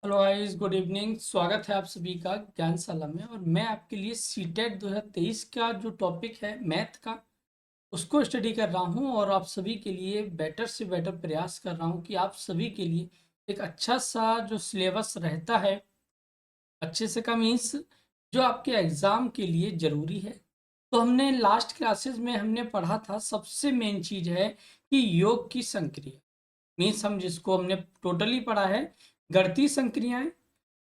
Hello guys, good evening. स्वागत है आप सभी का ज्ञानशाला में। और मैं आपके लिए सीटेट 2023 का जो टॉपिक है मैथ का, उसको स्टडी कर रहा हूं। और आप सभी के लिए बेटर से बेटर प्रयास कर रहा हूं कि आप सभी के लिए एक अच्छा सा जो सिलेबस रहता है, अच्छे से का मीन्स जो आपके एग्ज़ाम के लिए ज़रूरी है। तो हमने लास्ट क्लासेस में हमने पढ़ा था, सबसे मेन चीज़ है कि योग की संक्रिया मीन्स हम जिसको हमने टोटली पढ़ा है गणितीय संक्रियाएं।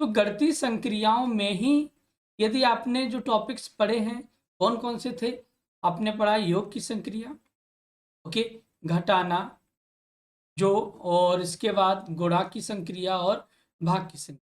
तो गणितीय संक्रियाओं में ही यदि आपने जो टॉपिक्स पढ़े हैं कौन कौन से थे, आपने पढ़ा योग की संक्रिया, ओके, घटाना जो, और इसके बाद गुणा की संक्रिया और भाग की संक्रिया।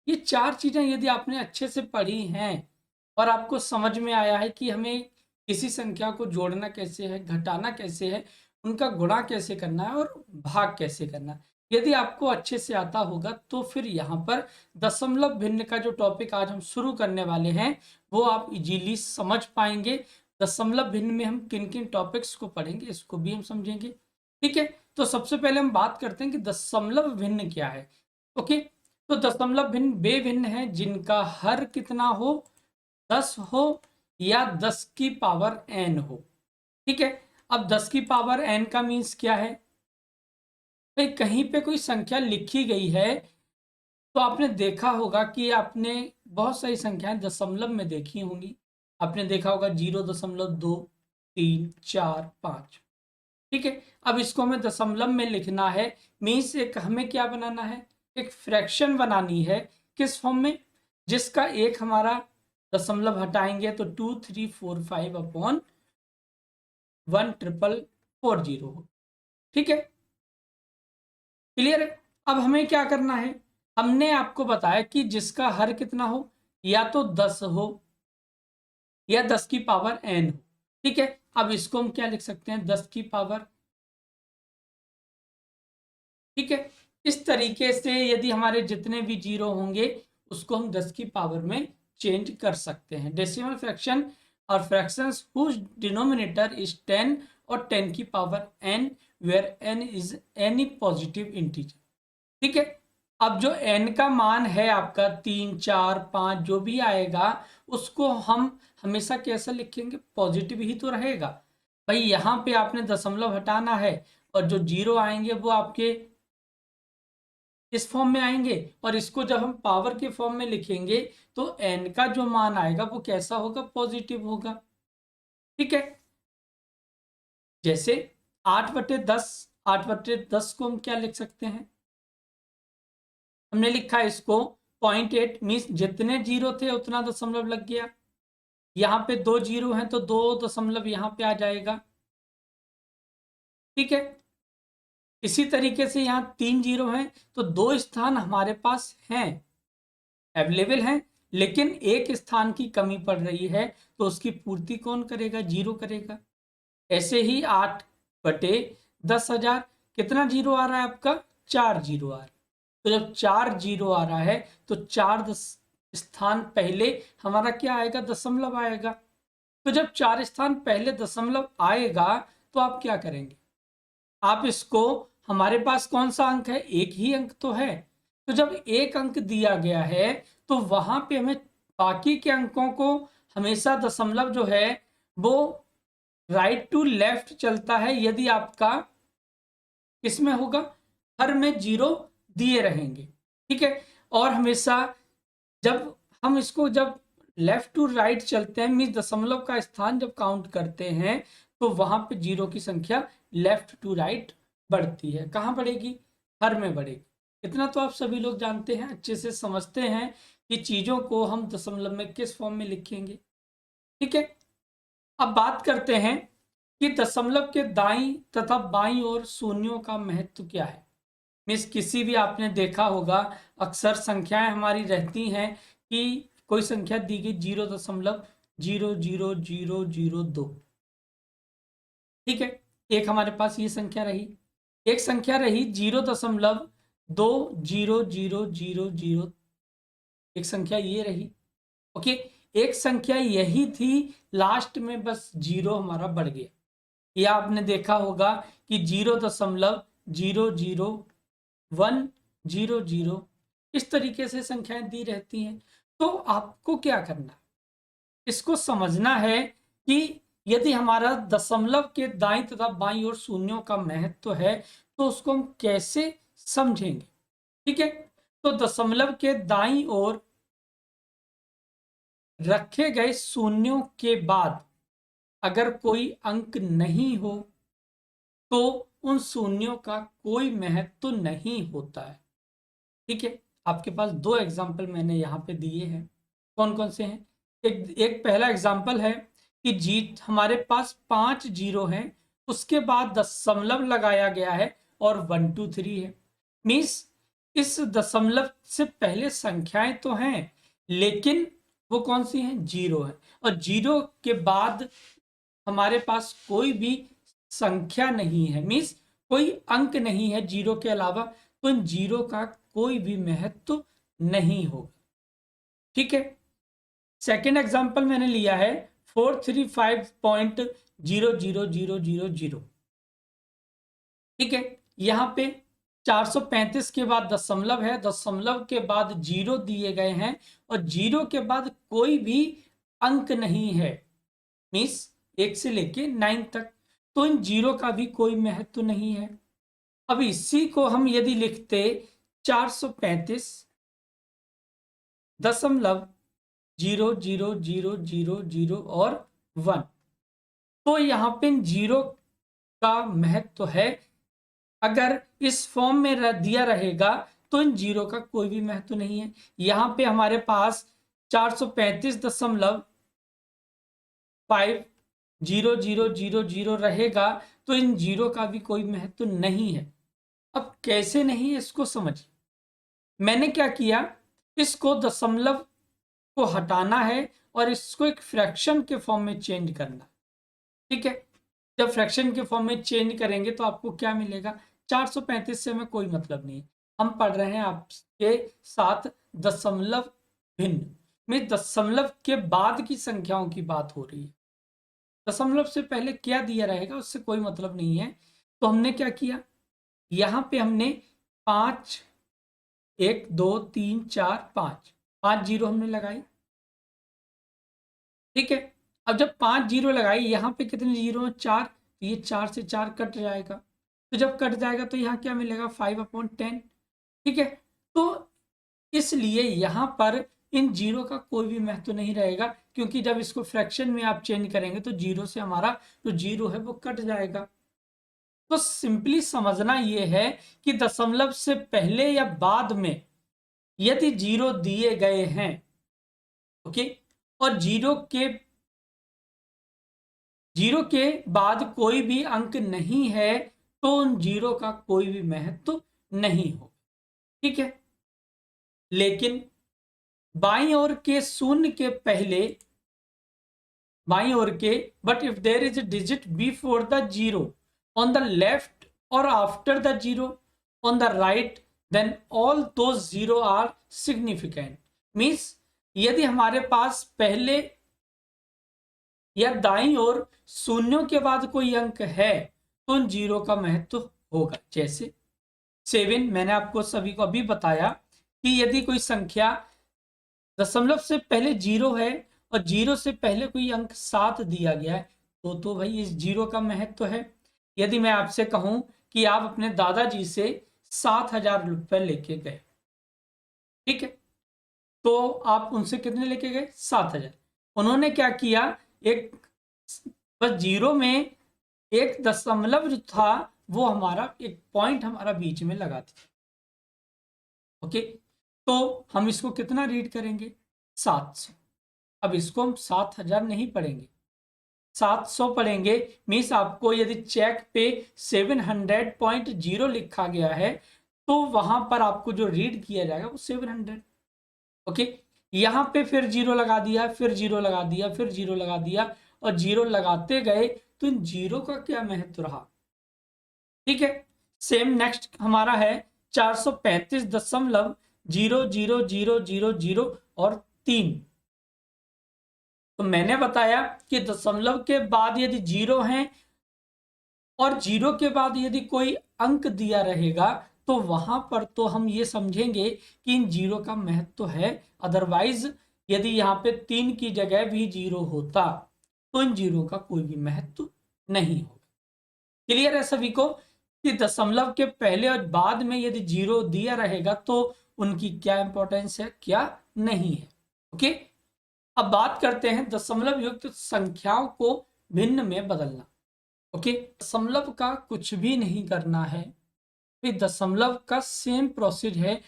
ये चार चीजें यदि आपने अच्छे से पढ़ी हैं और आपको समझ में आया है कि हमें किसी संख्या को जोड़ना कैसे है, घटाना कैसे है, उनका गुणा कैसे करना है और भाग कैसे करना है, यदि आपको अच्छे से आता होगा तो फिर यहाँ पर दशमलव भिन्न का जो टॉपिक आज हम शुरू करने वाले हैं वो आप इजीली समझ पाएंगे। दशमलव भिन्न में हम किन किन टॉपिक्स को पढ़ेंगे इसको भी हम समझेंगे। ठीक है, तो सबसे पहले हम बात करते हैं कि दशमलव भिन्न क्या है। ओके, तो दशमलव भिन्न वे भिन्न है जिनका हर कितना हो, 10 हो या 10 की पावर n हो। ठीक है, अब 10 की पावर n का मीन्स क्या है भाई, कहीं पे कोई संख्या लिखी गई है तो आपने देखा होगा कि आपने बहुत सारी संख्याएं दशमलव में देखी होंगी। आपने देखा होगा 0.2 3 4 5। ठीक है, अब इसको हमें दशमलव में लिखना है, मीन्स एक हमें क्या बनाना है, एक फ्रैक्शन बनानी है। किस फॉर्म में, जिसका एक हमारा दशमलव हटाएंगे तो 2345/1,440 हो। ठीक है, क्लियर है। अब हमें क्या करना है, हमने आपको बताया कि जिसका हर कितना हो, या तो 10 हो या 10 की पावर n हो। ठीक है, अब इसको हम क्या लिख सकते हैं, 10 की पावर। ठीक है, इस तरीके से यदि हमारे जितने भी जीरो होंगे उसको हम 10 की पावर में चेंज कर सकते हैं। डेसिमल फ्रैक्शन और फ्रैक्शंस हुज डिनोमिनेटर इज 10 और 10 की power n where n is any positive integer. ठीक है, अब जो n का मान है आपका 3 4 5 जो भी आएगा उसको हम हमेशा कैसा लिखेंगे, पॉजिटिव ही तो रहेगा भाई। यहाँ पे आपने दशमलव हटाना है और जो जीरो आएंगे वो आपके इस फॉर्म में आएंगे, और इसको जब हम पावर के फॉर्म में लिखेंगे तो n का जो मान आएगा वो कैसा होगा, पॉजिटिव होगा। ठीक है, जैसे 8/10, 8/10 को हम क्या लिख सकते हैं, हमने लिखा है इसको 0.8, मीन्स जितने जीरो थे उतना दशमलव लग गया। यहाँ पे 2 जीरो हैं तो 2 दशमलव यहाँ पे आ जाएगा। ठीक है, इसी तरीके से यहाँ 3 जीरो हैं तो 2 स्थान हमारे पास हैं, अवेलेबल हैं, लेकिन एक स्थान की कमी पड़ रही है तो उसकी पूर्ति कौन करेगा, जीरो करेगा। ऐसे ही 8/10,000 कितना जीरो आ रहा है आपका, 4 जीरो आ रहा है। तो जब 4 जीरो आ रहा है तो 4 स्थान पहले हमारा क्या आएगा, दशमलव आएगा। तो जब 4 स्थान पहले दशमलव आएगा तो आप क्या करेंगे, आप इसको, हमारे पास कौन सा अंक है, एक ही अंक तो है। तो जब एक अंक दिया गया है तो वहां पे हमें बाकी के अंकों को हमेशा दशमलव जो है वो राइट टू लेफ्ट चलता है यदि आपका किसमें होगा, हर में जीरो दिए रहेंगे। ठीक है, और हमेशा जब हम इसको जब लेफ्ट टू राइट चलते हैं, मीन दशमलव का स्थान जब काउंट करते हैं तो वहां पे जीरो की संख्या लेफ्ट टू राइट बढ़ती है। कहाँ बढ़ेगी, हर में बढ़ेगी। इतना तो आप सभी लोग जानते हैं, अच्छे से समझते हैं कि चीजों को हम दशमलव में किस फॉर्म में लिखेंगे। ठीक है, अब बात करते हैं कि दशमलव के दाईं तथा बाईं ओर शून्यों का महत्व क्या है। मिस किसी भी आपने देखा होगा, अक्सर संख्याएं हमारी रहती हैं कि कोई संख्या दी गई 0.00002। ठीक है, एक हमारे पास ये संख्या रही, एक संख्या रही 0.200000, एक संख्या ये रही। ओके, एक संख्या यही थी, लास्ट में बस जीरो हमारा बढ़ गया। या आपने देखा होगा कि 0.00100 इस तरीके से संख्याएं दी रहती हैं। तो आपको क्या करना, इसको समझना है कि यदि हमारा दशमलव के दाईं तथा बाईं ओर शून्यों का महत्व है तो उसको हम कैसे समझेंगे। ठीक है, तो दशमलव के दाईं ओर रखे गए शून्यों के बाद अगर कोई अंक नहीं हो तो उन शून्यों का कोई महत्व नहीं होता है। ठीक है, आपके पास दो एग्जाम्पल मैंने यहाँ पे दिए हैं। कौन कौन से हैं? एक पहला एग्जाम्पल है कि हमारे पास 5 जीरो हैं, उसके बाद दशमलव लगाया गया है और 1 2 3 है। मीन्स इस दशमलव से पहले संख्याएं तो हैं लेकिन वो कौन सी हैं? जीरो है। और जीरो के बाद हमारे पास कोई भी संख्या नहीं है, मीन्स कोई अंक नहीं है जीरो के अलावा, तो इन जीरो का कोई भी महत्व नहीं होगा। ठीक है, सेकेंड एग्जांपल मैंने लिया है 435.00000। ठीक है, यहां पे 435 के बाद दशमलव है, दशमलव के बाद जीरो दिए गए हैं और जीरो के बाद कोई भी अंक नहीं है, मीन्स 1 से लेके 9 तक, तो इन जीरो का भी कोई महत्व नहीं है। अब इसी को हम यदि लिखते 435.00000 और 1, तो यहाँ पे जीरो का महत्व है। अगर इस फॉर्म में दिया रहेगा तो इन जीरो का कोई भी महत्व नहीं है। यहाँ पे हमारे पास 435.50000 रहेगा तो इन जीरो का भी कोई महत्व नहीं है। अब कैसे नहीं है इसको समझिए। मैंने क्या किया, इसको दशमलव को हटाना है और इसको एक फ्रैक्शन के फॉर्म में चेंज करना। ठीक है, जब फ्रैक्शन के फॉर्म में चेंज करेंगे तो आपको क्या मिलेगा? 435 से हमें कोई मतलब नहीं, हम पढ़ रहे हैं आपके साथ दशमलव भिन्न में दशमलव के बाद की संख्याओं की बात हो रही है। दशमलव से पहले क्या दिया रहेगा उससे कोई मतलब नहीं है। तो हमने क्या किया, यहां पे हमने 5 1 2 3 4 5 जीरो हमने लगाई। ठीक है, अब जब 5 जीरो लगाई, यहाँ पे कितने जीरो? 4, ये 4 से 4 कट जाएगा, तो जब कट जाएगा तो यहाँ क्या मिलेगा? 5/10। ठीक है, तो इसलिए यहाँ पर इन जीरो का कोई भी महत्व नहीं रहेगा, क्योंकि जब इसको फ्रैक्शन में आप चेंज करेंगे तो जीरो से हमारा जो जीरो है वो कट जाएगा। तो सिंपली समझना ये है कि दशमलव से पहले या बाद में यदि जीरो दिए गए हैं, ओके, और जीरो के बाद कोई भी अंक नहीं है तो उन जीरो का कोई भी महत्व नहीं हो। ठीक है, लेकिन बाईं ओर के शून्य के पहले, बाईं ओर के, but if there is a digit before the zero on the left और after the zero on the right, then all those zero are significant. Means यदि हमारे पास पहले या दाईं ओर शून्यों के बाद कोई अंक है तो उन जीरो का महत्व होगा। जैसे 7, मैंने आपको सभी को अभी बताया कि यदि कोई संख्या दशमलव से पहले जीरो है और जीरो से पहले कोई अंक 7 दिया गया है तो भाई इस जीरो का महत्व है। यदि मैं आपसे कहूं कि आप अपने दादाजी से 7,000 रुपये लेके गए, ठीक है, तो आप उनसे कितने लेके गए? 7,000। उन्होंने क्या किया, एक बस जीरो में एक दशमलव जो था वो हमारा एक पॉइंट हमारा बीच में लगा दिया। ओके, तो हम इसको कितना रीड करेंगे? 700। अब इसको हम 7,000 नहीं पढ़ेंगे, 700 पढ़ेंगे। मीन्स आपको यदि चेक पे 700.0 लिखा गया है तो वहां पर आपको जो रीड किया जाएगा वो 700। ओके, यहाँ पे फिर जीरो लगा दिया, फिर जीरो लगा दिया, फिर जीरो लगा दिया और जीरो लगाते गए तो इन जीरो का क्या महत्व रहा? ठीक है, सेम नेक्स्ट हमारा है 435.00000 और 3। तो मैंने बताया कि दशमलव के बाद यदि जीरो है और जीरो के बाद यदि कोई अंक दिया रहेगा तो वहां पर तो हम ये समझेंगे कि इन जीरो का महत्व तो है, अदरवाइज यदि यहाँ पे 3 की जगह भी जीरो होता तो इन जीरो का कोई भी महत्व नहीं होगा। क्लियर है सभी को कि दशमलव के पहले और बाद में यदि जीरो दिया रहेगा तो उनकी क्या इंपॉर्टेंस है, क्या नहीं है। ओके, अब बात करते हैं दशमलव युक्त संख्याओं को भिन्न में बदलना। ओके, दशमलव का कुछ भी नहीं करना है, फिर दशमलव का सेम प्रोसेस है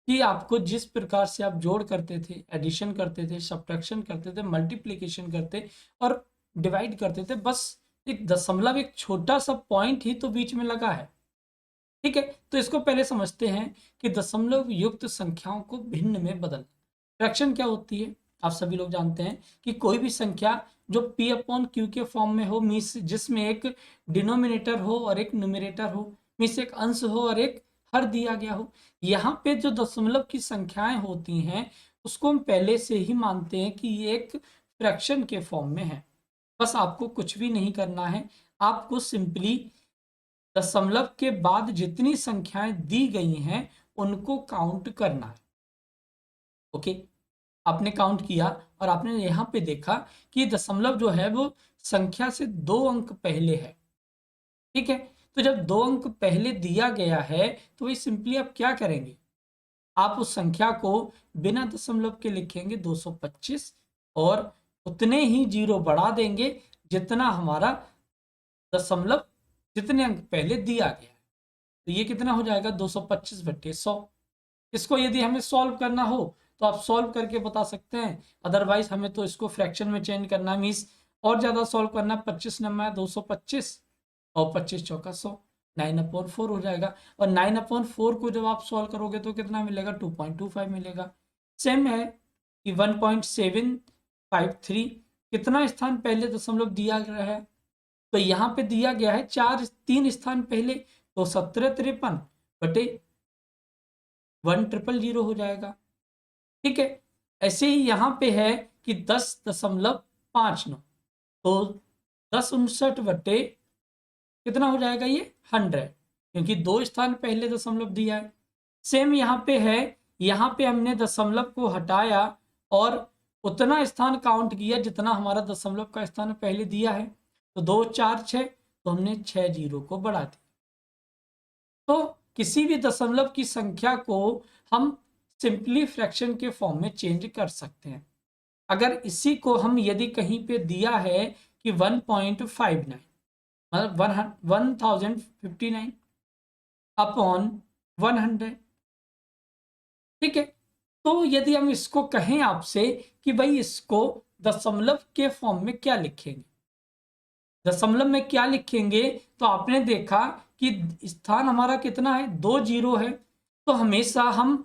कि आपको जिस प्रकार से आप जोड़ करते थे, एडिशन करते थे, सब्ट्रैक्शन करते थे, मल्टीप्लिकेशन करते और डिवाइड करते थे, बस एक दशमलव एक छोटा सा पॉइंट ही तो बीच में लगा है। ठीक है, तो इसको पहले समझते हैं कि दशमलव युक्त संख्याओं को भिन्न में बदल। फ्रैक्शन क्या होती है, आप सभी लोग जानते हैं कि कोई भी संख्या जो p अपॉन क्यू के फॉर्म में हो, मीन्स जिसमें एक डिनोमिनेटर हो और एक न्यूमरेटर हो, मीन्स एक अंश हो और एक हर दिया गया हो। यहाँ पे जो दशमलव की संख्याएं होती हैं उसको हम पहले से ही मानते हैं कि ये एक फ्रैक्शन के फॉर्म में है। बस आपको कुछ भी नहीं करना है, आपको सिंपली दशमलव के बाद जितनी संख्याएं दी गई हैं उनको काउंट करना है। ओके, आपने काउंट किया और आपने यहां पे देखा कि दशमलव जो है वो संख्या से 2 अंक पहले है। ठीक है, तो जब 2 अंक पहले दिया गया है तो वही सिंपली आप क्या करेंगे, आप उस संख्या को बिना दशमलव के लिखेंगे 225 और उतने ही जीरो बढ़ा देंगे जितना हमारा दशमलव जितने अंक पहले दिया गया है। तो ये कितना हो जाएगा 225/100। इसको यदि हमें सॉल्व करना हो तो आप सॉल्व करके बता सकते हैं, अदरवाइज हमें तो इसको फ्रैक्शन में चेंज करना है, मीन्स और ज्यादा सॉल्व करना। 25 नंबर 225 और 25 चौका 100, 9/4 हो जाएगा। और 9/4 को जब आप सॉल्व करोगे तो कितना मिलेगा, 2.25 मिलेगा। सेम है कि 1.753 कितना स्थान पहले दशमलव दिया गया है, तो यहाँ पे दिया गया है 3 स्थान पहले, तो 1753/1000 हो जाएगा। ठीक है, ऐसे ही यहाँ पे है कि 10.59, तो 1059 कितना हो जाएगा ये 100, क्योंकि 2 स्थान पहले दशमलव दिया है। सेम यहाँ पे है, यहाँ पे हमने दशमलव को हटाया और उतना स्थान काउंट किया जितना हमारा दशमलव का स्थान पहले दिया है, तो 2 4 6, तो हमने 6 जीरो को बढ़ा दिया। तो किसी भी दशमलव की संख्या को हम सिंपली फ्रैक्शन के फॉर्म में चेंज कर सकते हैं। अगर इसी को हम यदि कहीं पे दिया है कि 1.59 मतलब 1059 अपॉन 100, ठीक है, तो यदि हम इसको कहें आपसे कि भाई इसको दशमलव के फॉर्म में क्या लिखेंगे, दशमलव में क्या लिखेंगे, तो आपने देखा कि स्थान हमारा कितना है, 2 जीरो है, तो हमेशा हम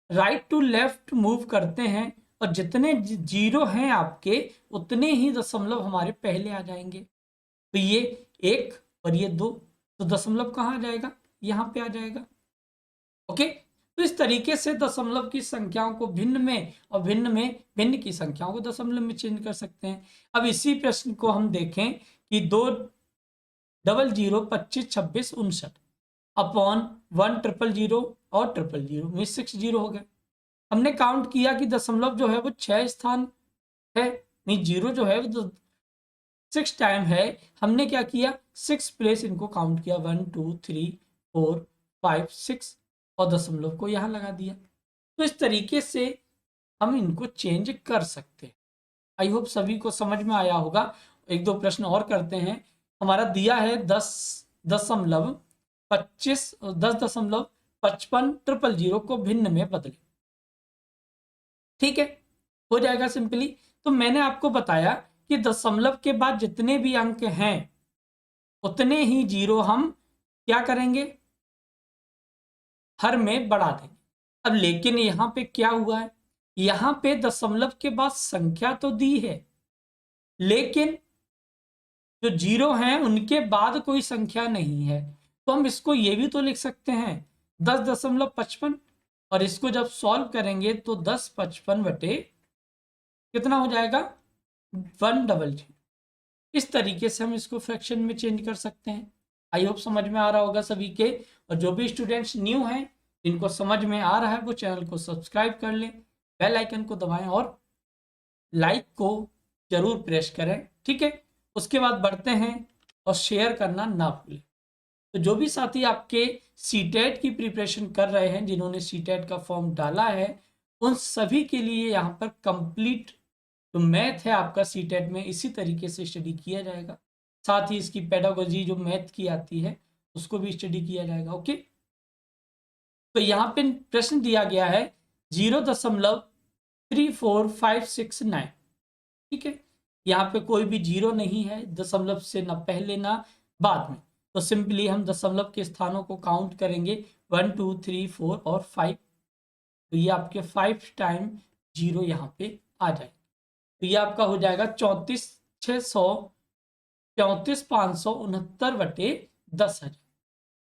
राइट टू लेफ्ट मूव करते हैं और जितने जीरो हैं आपके उतने ही दशमलव हमारे पहले आ जाएंगे। तो ये 1 और ये 2, तो दशमलव कहाँ आ जाएगा, यहाँ पे आ जाएगा। ओके, तो इस तरीके से दशमलव की संख्याओं को भिन्न में और भिन्न की संख्याओं को दशमलव में चेंज कर सकते हैं। अब इसी प्रश्न को हम देखें कि 200 25 26 59 अपॉन 1000 और 000 में 6 जीरो हो गए। हमने काउंट किया कि दशमलव जो है वो 6 स्थान है, नहीं जीरो जो है वो 6 टाइम है। हमने क्या किया, 6 प्लेस इनको काउंट किया, 1 2 3 4 5 6 और दशमलव को यहाँ लगा दिया। तो इस तरीके से हम इनको चेंज कर सकते हैं। आई होप सभी को समझ में आया होगा। एक दो प्रश्न और करते हैं। हमारा दिया है 10.55 को भिन्न में बदले। ठीक है, हो जाएगा सिंपली। तो मैंने आपको बताया कि दशमलव के बाद जितने भी अंक हैं उतने ही जीरो हम क्या करेंगे, हर में बढ़ा देंगे। अब लेकिन यहां पे क्या हुआ है, यहां पे दशमलव के बाद संख्या तो दी है लेकिन जो जीरो हैं उनके बाद कोई संख्या नहीं है, तो हम इसको ये भी तो लिख सकते हैं 10.55 और इसको जब सॉल्व करेंगे तो 10.55 बटे कितना हो जाएगा 100। इस तरीके से हम इसको फ्रैक्शन में चेंज कर सकते हैं। आई होप समझ में आ रहा होगा सभी के। और जो भी स्टूडेंट्स न्यू हैं, जिनको समझ में आ रहा है, वो चैनल को सब्सक्राइब कर लें, बेल आइकन को दबाएं और लाइक को जरूर प्रेस करें, ठीक है। उसके बाद बढ़ते हैं और शेयर करना ना भूलें। तो जो भी साथी आपके सीटेट की प्रिपरेशन कर रहे हैं, जिन्होंने सीटेट का फॉर्म डाला है, उन सभी के लिए यहाँ पर कंप्लीट जो मैथ है आपका सीटेट में इसी तरीके से स्टडी किया जाएगा। साथ ही इसकी पेडागोजी जो मैथ की आती है उसको भी स्टडी किया जाएगा। ओके, तो यहाँ पे प्रश्न दिया गया है 0.34569, ठीक है। यहाँ पे कोई भी जीरो नहीं है, दशमलव से ना पहले ना बाद में। तो सिंपली हम दशमलव के स्थानों को काउंट करेंगे 1 2 3 4 और 5। तो ये आपके 5 टाइम जीरो यहाँ पे आ जाएगा। तो ये आपका हो जाएगा 34,569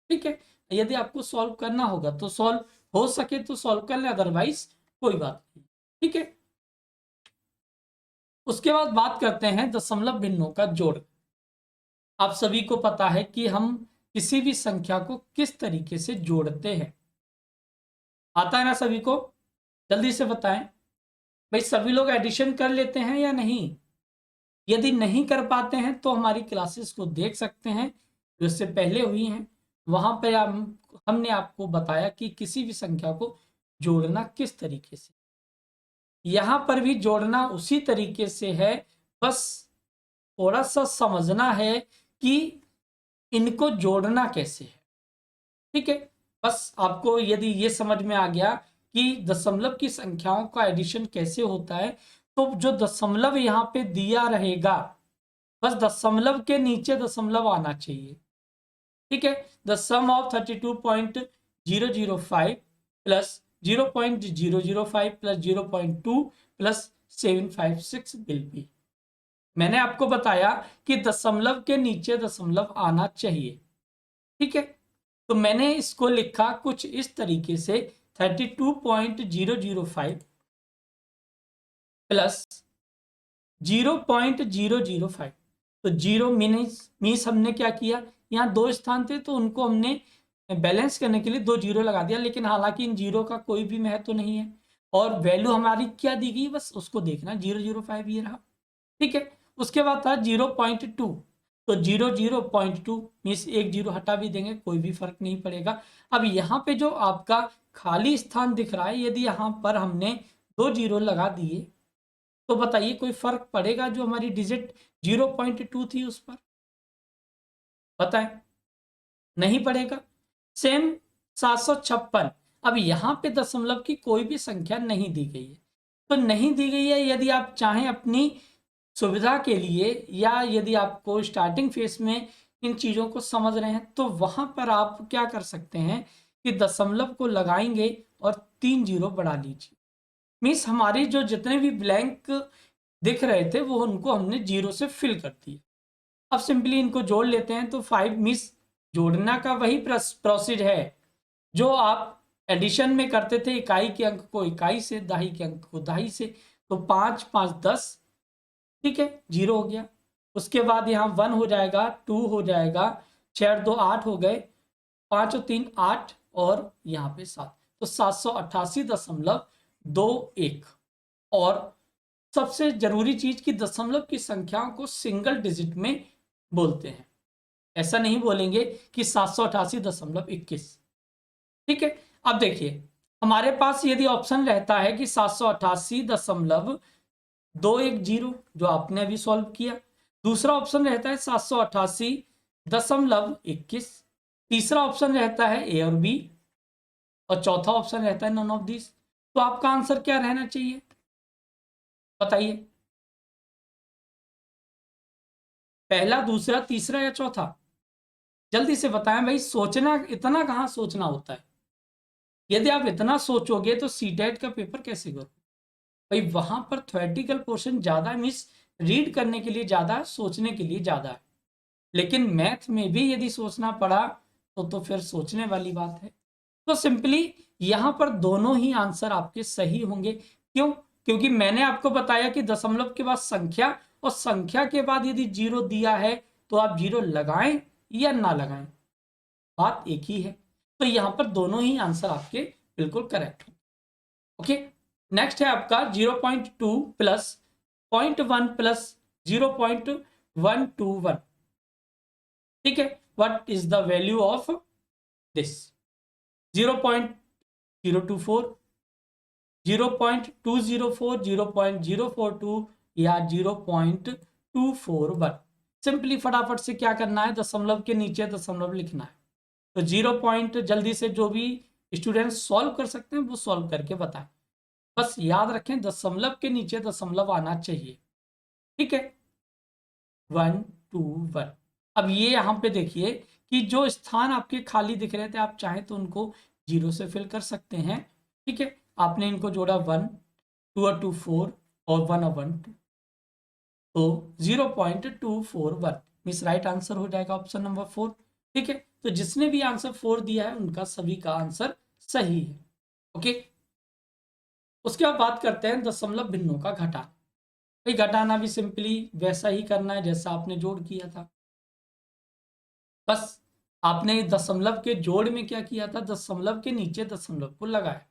ठीक है। यदि आपको सॉल्व करना होगा तो सॉल्व हो सके तो सॉल्व कर ले, अदरवाइज कोई बात नहीं, ठीक है। उसके बाद बात करते हैं दशमलव भिन्नों का जोड़। आप सभी को पता है कि हम किसी भी संख्या को किस तरीके से जोड़ते हैं, आता है ना सभी को? जल्दी से बताएं भाई, सभी लोग एडिशन कर लेते हैं या नहीं? यदि नहीं कर पाते हैं तो हमारी क्लासेस को देख सकते हैं जो इससे पहले हुई हैं। वहां पर हमने आपको बताया कि किसी भी संख्या को जोड़ना किस तरीके से। यहां पर भी जोड़ना उसी तरीके से है, बस थोड़ा सा समझना है कि इनको जोड़ना कैसे है, ठीक है। बस आपको यदि ये समझ में आ गया कि दशमलव की संख्याओं का एडिशन कैसे होता है, तो जो दशमलव यहाँ पे दिया रहेगा, बस दशमलव के नीचे दशमलव आना चाहिए, ठीक है। The sum of 32.005 plus 0.005 plus 0.2 plus 756 will be. मैंने आपको बताया कि दशमलव के नीचे दशमलव आना चाहिए, ठीक है। तो मैंने इसको लिखा कुछ इस तरीके से 32.005 प्लस 0.005। तो जीरो मीन्स हमने क्या किया, यहाँ दो स्थान थे तो उनको हमने बैलेंस करने के लिए दो जीरो लगा दिया, लेकिन हालांकि इन जीरो का कोई भी महत्व तो नहीं है। और वैल्यू हमारी क्या दी गई, बस उसको देखना, 005 ये रहा, ठीक है। उसके बाद था 0.2, तो 0.2 मीन्स एक जीरो हटा भी देंगे, कोई भी फर्क नहीं पड़ेगा। अब यहाँ पे जो आपका खाली स्थान दिख रहा है, यदि यहाँ पर हमने दो जीरो लगा दिए तो बताइए कोई फर्क पड़ेगा जो हमारी डिजिट 0.2 थी उस पर? बताएं, नहीं पड़ेगा। सेम 756, अब यहाँ पे दशमलव की कोई भी संख्या नहीं दी गई है, तो नहीं दी गई है। यदि आप चाहें अपनी सुविधा के लिए, या यदि आपको स्टार्टिंग फेस में इन चीज़ों को समझ रहे हैं, तो वहाँ पर आप क्या कर सकते हैं कि दशमलव को लगाएंगे और 3 जीरो बढ़ा लीजिए। मीन्स हमारी जो जितने भी ब्लैंक दिख रहे थे वो उनको हमने जीरो से फिल कर दिया। अब सिंपली इनको जोड़ लेते हैं, तो 5 मीन्स जोड़ना का वही प्रोसीड है जो आप एडिशन में करते थे, इकाई के अंक को इकाई से, दहाई के अंक को दहाई से। तो 5 5 10, ठीक है, जीरो हो गया। उसके बाद यहाँ 1 हो जाएगा, 2 हो जाएगा, 6 और 2 8 हो गए, 5 और 3 8 और यहाँ पे 7, तो 788.21। और सबसे जरूरी चीज की दशमलव की संख्याओं को सिंगल डिजिट में बोलते हैं, ऐसा नहीं बोलेंगे कि 788.21, ठीक है। अब देखिए हमारे पास यदि ऑप्शन रहता है कि 788.210 जो आपने अभी सॉल्व किया, दूसरा ऑप्शन रहता है 788.21, तीसरा ऑप्शन रहता है ए और बी, और चौथा ऑप्शन रहता है नन ऑफ दिस, तो आपका आंसर क्या रहना चाहिए बताइए? पहला, दूसरा, तीसरा या चौथा? जल्दी से बताएं भाई, सोचना इतना कहाँ सोचना होता है। यदि आप इतना सोचोगे तो सीटेट का पेपर कैसे करो भाई? वहां पर थ्योरेटिकल पोर्शन ज्यादा है, मीन्स रीड करने के लिए ज्यादा है, सोचने के लिए ज्यादा है। लेकिन मैथ में भी यदि सोचना पड़ा तो फिर सोचने वाली बात है। तो सिंपली यहां पर दोनों ही आंसर आपके सही होंगे। क्यों? क्योंकि मैंने आपको बताया कि दशमलव के बाद संख्या, और संख्या के बाद यदि जीरो दिया है तो आप जीरो लगाएं या ना लगाएं, बात एक ही है। तो यहाँ पर दोनों ही आंसर आपके बिल्कुल करेक्ट हो। ओके, नेक्स्ट है आपका 0.2 प्लस 0.1 प्लस 0.121। ठीक है, what is the value of this? 0.024, 0.204, 0.042 या 0.241? सिंपली फटाफट से क्या करना है, दशमलव के नीचे दशमलव लिखना है। तो 0 पॉइंट जल्दी से जो भी स्टूडेंट सॉल्व कर सकते हैं वो सॉल्व करके बताएं। बस याद रखें दशमलव के नीचे दशमलव आना चाहिए। ठीक है, 121। अब ये यहाँ पे देखिए कि जो स्थान आपके खाली दिख रहे थे, आप चाहें तो उनको 0 से फिल कर सकते हैं। ठीक है, आपने इनको जोड़ा 1, 2 और 2 4 और 1 और 1 2, तो 0.241 मीन्स राइट आंसर हो जाएगा ऑप्शन नंबर 4। ठीक है, तो जिसने भी आंसर 4 दिया है उनका सभी का आंसर सही है। ओके, उसके बाद बात करते हैं दशमलव भिन्नों का घटाना। भाई घटाना भी सिंपली वैसा ही करना है जैसा आपने जोड़ किया था। बस आपने दशमलव के जोड़ में क्या किया था, दशमलव के नीचे दशमलव को लगाया।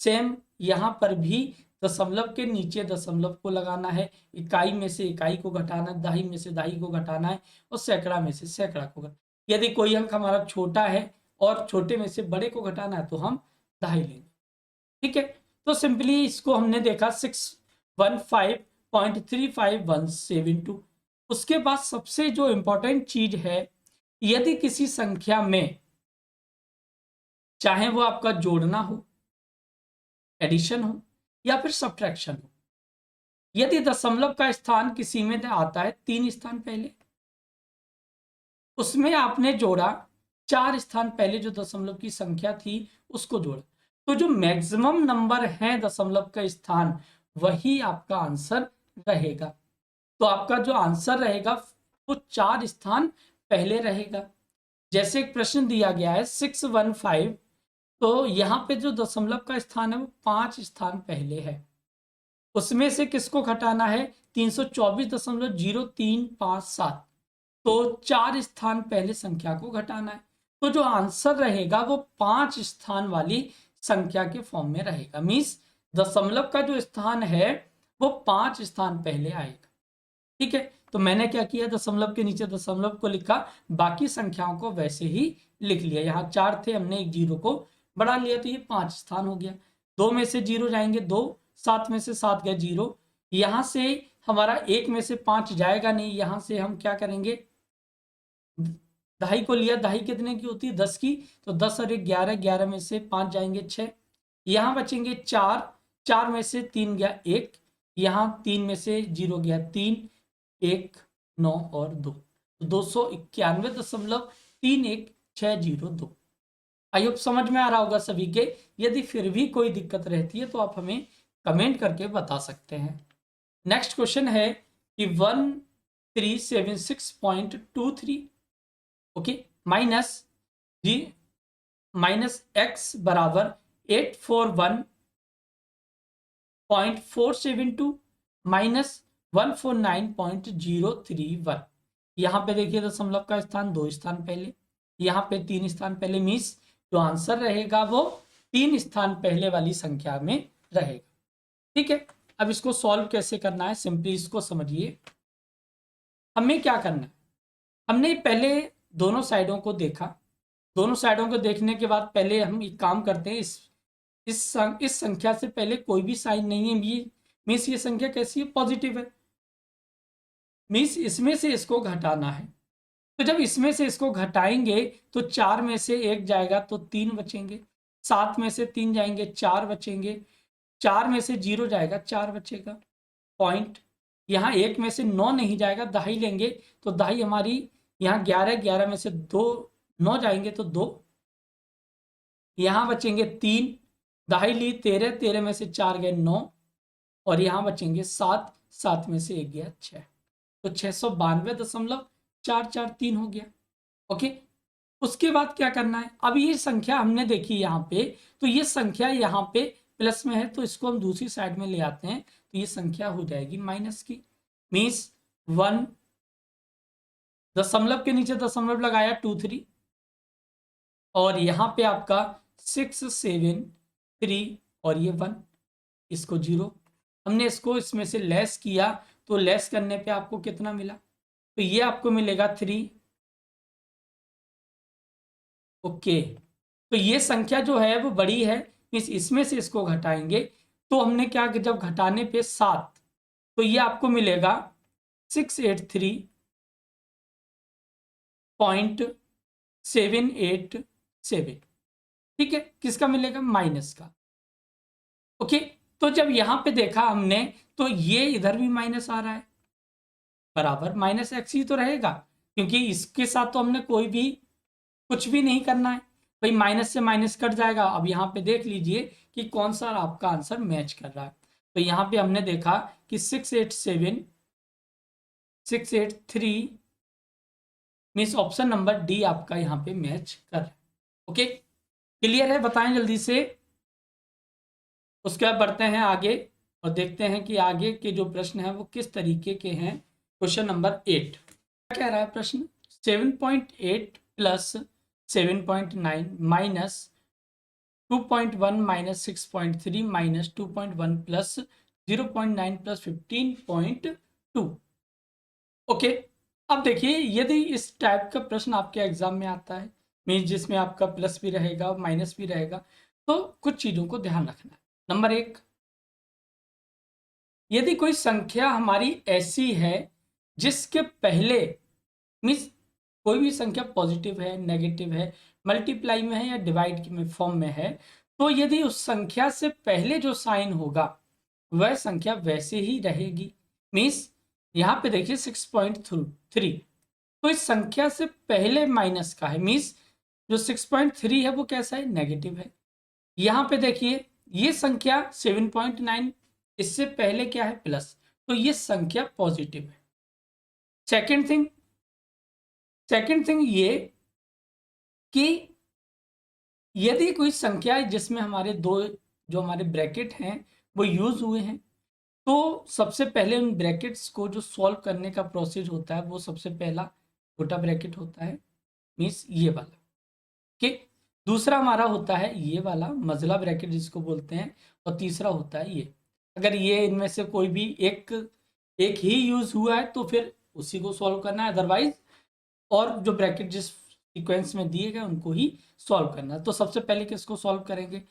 सेम यहां पर भी दशमलव के नीचे दशमलव को लगाना है, इकाई में से इकाई को घटाना है, दहाई में से दहाई को घटाना है और सैकड़ा में से सैकड़ा को घटाना। यदि कोई अंक हमारा छोटा है और छोटे में से बड़े को घटाना है तो हम दहाई लेंगे। ठीक है, तो सिंपली इसको हमने देखा 615.35172। उसके बाद सबसे जो इंपॉर्टेंट चीज है, यदि किसी संख्या में चाहे वो आपका जोड़ना हो, एडिशन हो या फिर सब्ट्रैक्शन हो, यदि दशमलव का स्थान किसी में आता है 3 स्थान पहले, उसमें आपने जोड़ा 4 स्थान पहले जो दशमलव की संख्या थी उसको जोड़ा, तो जो मैक्सिमम नंबर है दशमलव का स्थान वही आपका आंसर रहेगा। तो आपका जो आंसर रहेगा वो 4 स्थान पहले रहेगा। जैसे एक प्रश्न दिया गया है 615, तो यहाँ पे जो दशमलव का स्थान है वो 5 स्थान पहले है। उसमें से किसको घटाना है, 324.0357, तो 4 स्थान पहले संख्या को घटाना है। तो जो आंसर रहेगा वो 5 स्थान वाली संख्या के फॉर्म में रहेगा। मीन्स दशमलव का जो स्थान है वो 5 स्थान पहले आएगा। ठीक है, तो मैंने क्या किया, दशमलव के नीचे दशमलव को लिखा, बाकी संख्याओं को वैसे ही लिख लिया। यहाँ 4 थे, हमने एक 0 को बढ़ा लिया तो ये 5 स्थान हो गया। 2 में से 0 जाएंगे 2, 7 में से 7 गए 0। यहाँ से हमारा 1 में से 5 जाएगा नहीं, यहाँ से हम क्या करेंगे, दहाई को लिया, दहाई कितने की होती है 10 की, तो 10 और 1 11, 11 में से 5 जाएंगे 6, यहाँ बचेंगे 4, 4 में से 3 गया 1, यहाँ 3 में से 0 गया 3, 1 9 और 2, तो 291.31602। आई होप समझ में आ रहा होगा सभी के। यदि फिर भी कोई दिक्कत रहती है तो आप हमें कमेंट करके बता सकते हैं। नेक्स्ट क्वेश्चन है कि 1376.23, ओके, माइनस x बराबर 841.472 माइनस 149.031। यहाँ पे देखिए दशमलव का स्थान 2 स्थान पहले, यहाँ पे 3 स्थान पहले, मीन्स जो आंसर रहेगा वो 3 स्थान पहले वाली संख्या में रहेगा। ठीक है, अब इसको सॉल्व कैसे करना है, सिंपली इसको समझिए। हमें क्या करना है, हमने पहले दोनों साइडों को देखा। दोनों साइडों को देखने के बाद पहले हम एक काम करते हैं, इस संख्या से पहले कोई भी साइन नहीं है, ये मीन्स ये संख्या कैसी है, पॉजिटिव है, मीन्स इसमें से इसको घटाना है। तो जब इसमें से इसको घटाएंगे तो 4 में से 1 जाएगा तो 3 बचेंगे, 7 में से 3 जाएंगे 4 बचेंगे, 4 में से 0 जाएगा 4 बचेगा पॉइंट। यहाँ 1 में से 9 नहीं जाएगा, दहाई लेंगे तो दहाई हमारी यहाँ 11, 11 में से 2 9 जाएंगे तो 2, यहाँ बचेंगे 3, दहाई ली 13, 13 में से 4 गए 9 और यहाँ बचेंगे 7, 7 में से 1 गया 6, तो 692.443 हो गया। ओके, उसके बाद क्या करना है, अब ये संख्या हमने देखी यहाँ पे, तो ये संख्या यहाँ पे प्लस में है तो इसको हम दूसरी साइड में ले आते हैं, तो ये संख्या हो जाएगी माइनस की। मीन्स 1 दशमलव के नीचे दशमलव लगाया 23, और यहाँ पे आपका 6 7 3 और ये 1, इसको 0। हमने इसको इसमें से लेस किया तो लेस करने पे आपको कितना मिला, तो ये आपको मिलेगा 3। ओके, तो ये संख्या जो है वो बड़ी है, इसमें से इसको घटाएंगे तो हमने क्या, जब घटाने पे 7, तो ये आपको मिलेगा 683.787। ठीक है, किसका मिलेगा, माइनस का। ओके, तो जब यहां पे देखा हमने तो ये इधर भी माइनस आ रहा है, बराबर माइनस एक्स ही तो रहेगा, क्योंकि इसके साथ तो हमने कोई भी कुछ भी नहीं करना है भाई, माइनस से माइनस कट जाएगा। अब यहाँ पे देख लीजिए कि कौन सा आपका आंसर मैच कर रहा है। तो यहाँ पे हमने देखा कि 683 मीन्स ऑप्शन नंबर डी आपका यहाँ पे मैच कर रहा है। ओके, क्लियर है, बताएं जल्दी से। उसके बाद बढ़ते हैं आगे और देखते हैं कि आगे के जो प्रश्न हैं वो किस तरीके के हैं। क्वेश्चन नंबर 8 क्या कह रहा है प्रश्न, 7.8 plus 7.9 minus 2.1 minus 6.3 minus 2.1 plus 0.9 plus 15.2। Okay, अब देखिए यदि इस टाइप का प्रश्न आपके एग्जाम में आता है, मीन्स जिसमें आपका प्लस भी रहेगा और माइनस भी रहेगा, तो कुछ चीज़ों को ध्यान रखना है। नंबर 1, यदि कोई संख्या हमारी ऐसी है जिसके पहले, मीन्स कोई भी संख्या पॉजिटिव है, नेगेटिव है, मल्टीप्लाई में है या डिवाइड में फॉर्म में है, तो यदि उस संख्या से पहले जो साइन होगा वह संख्या वैसे ही रहेगी। मीन्स यहाँ पे देखिए 6.3, तो इस संख्या से पहले माइनस का है, मीन्स जो 6.3 है वो कैसा है, नेगेटिव है। यहाँ पे देखिए ये संख्या 7.9, इससे पहले क्या है, प्लस, तो ये संख्या पॉजिटिव है। सेकेंड थिंग ये कि यदि कोई संख्या है जिसमें हमारे दो जो हमारे ब्रैकेट हैं वो यूज हुए हैं, तो सबसे पहले उन ब्रैकेट्स को जो सॉल्व करने का प्रोसेस होता है वो सबसे पहला छोटा ब्रैकेट होता है, मीन्स ये वाला। कि दूसरा हमारा होता है ये वाला मजला ब्रैकेट जिसको बोलते हैं, और तीसरा होता है ये। अगर ये इनमें से कोई भी एक एक ही यूज हुआ है तो फिर उसी को सॉल्व करना है, अदरवाइज और जो ब्रैकेट जिस सीक्वेंस में दिए गए उनको ही सॉल्व करना है। तो सबसे पहले किसको सॉल्व करेंगे,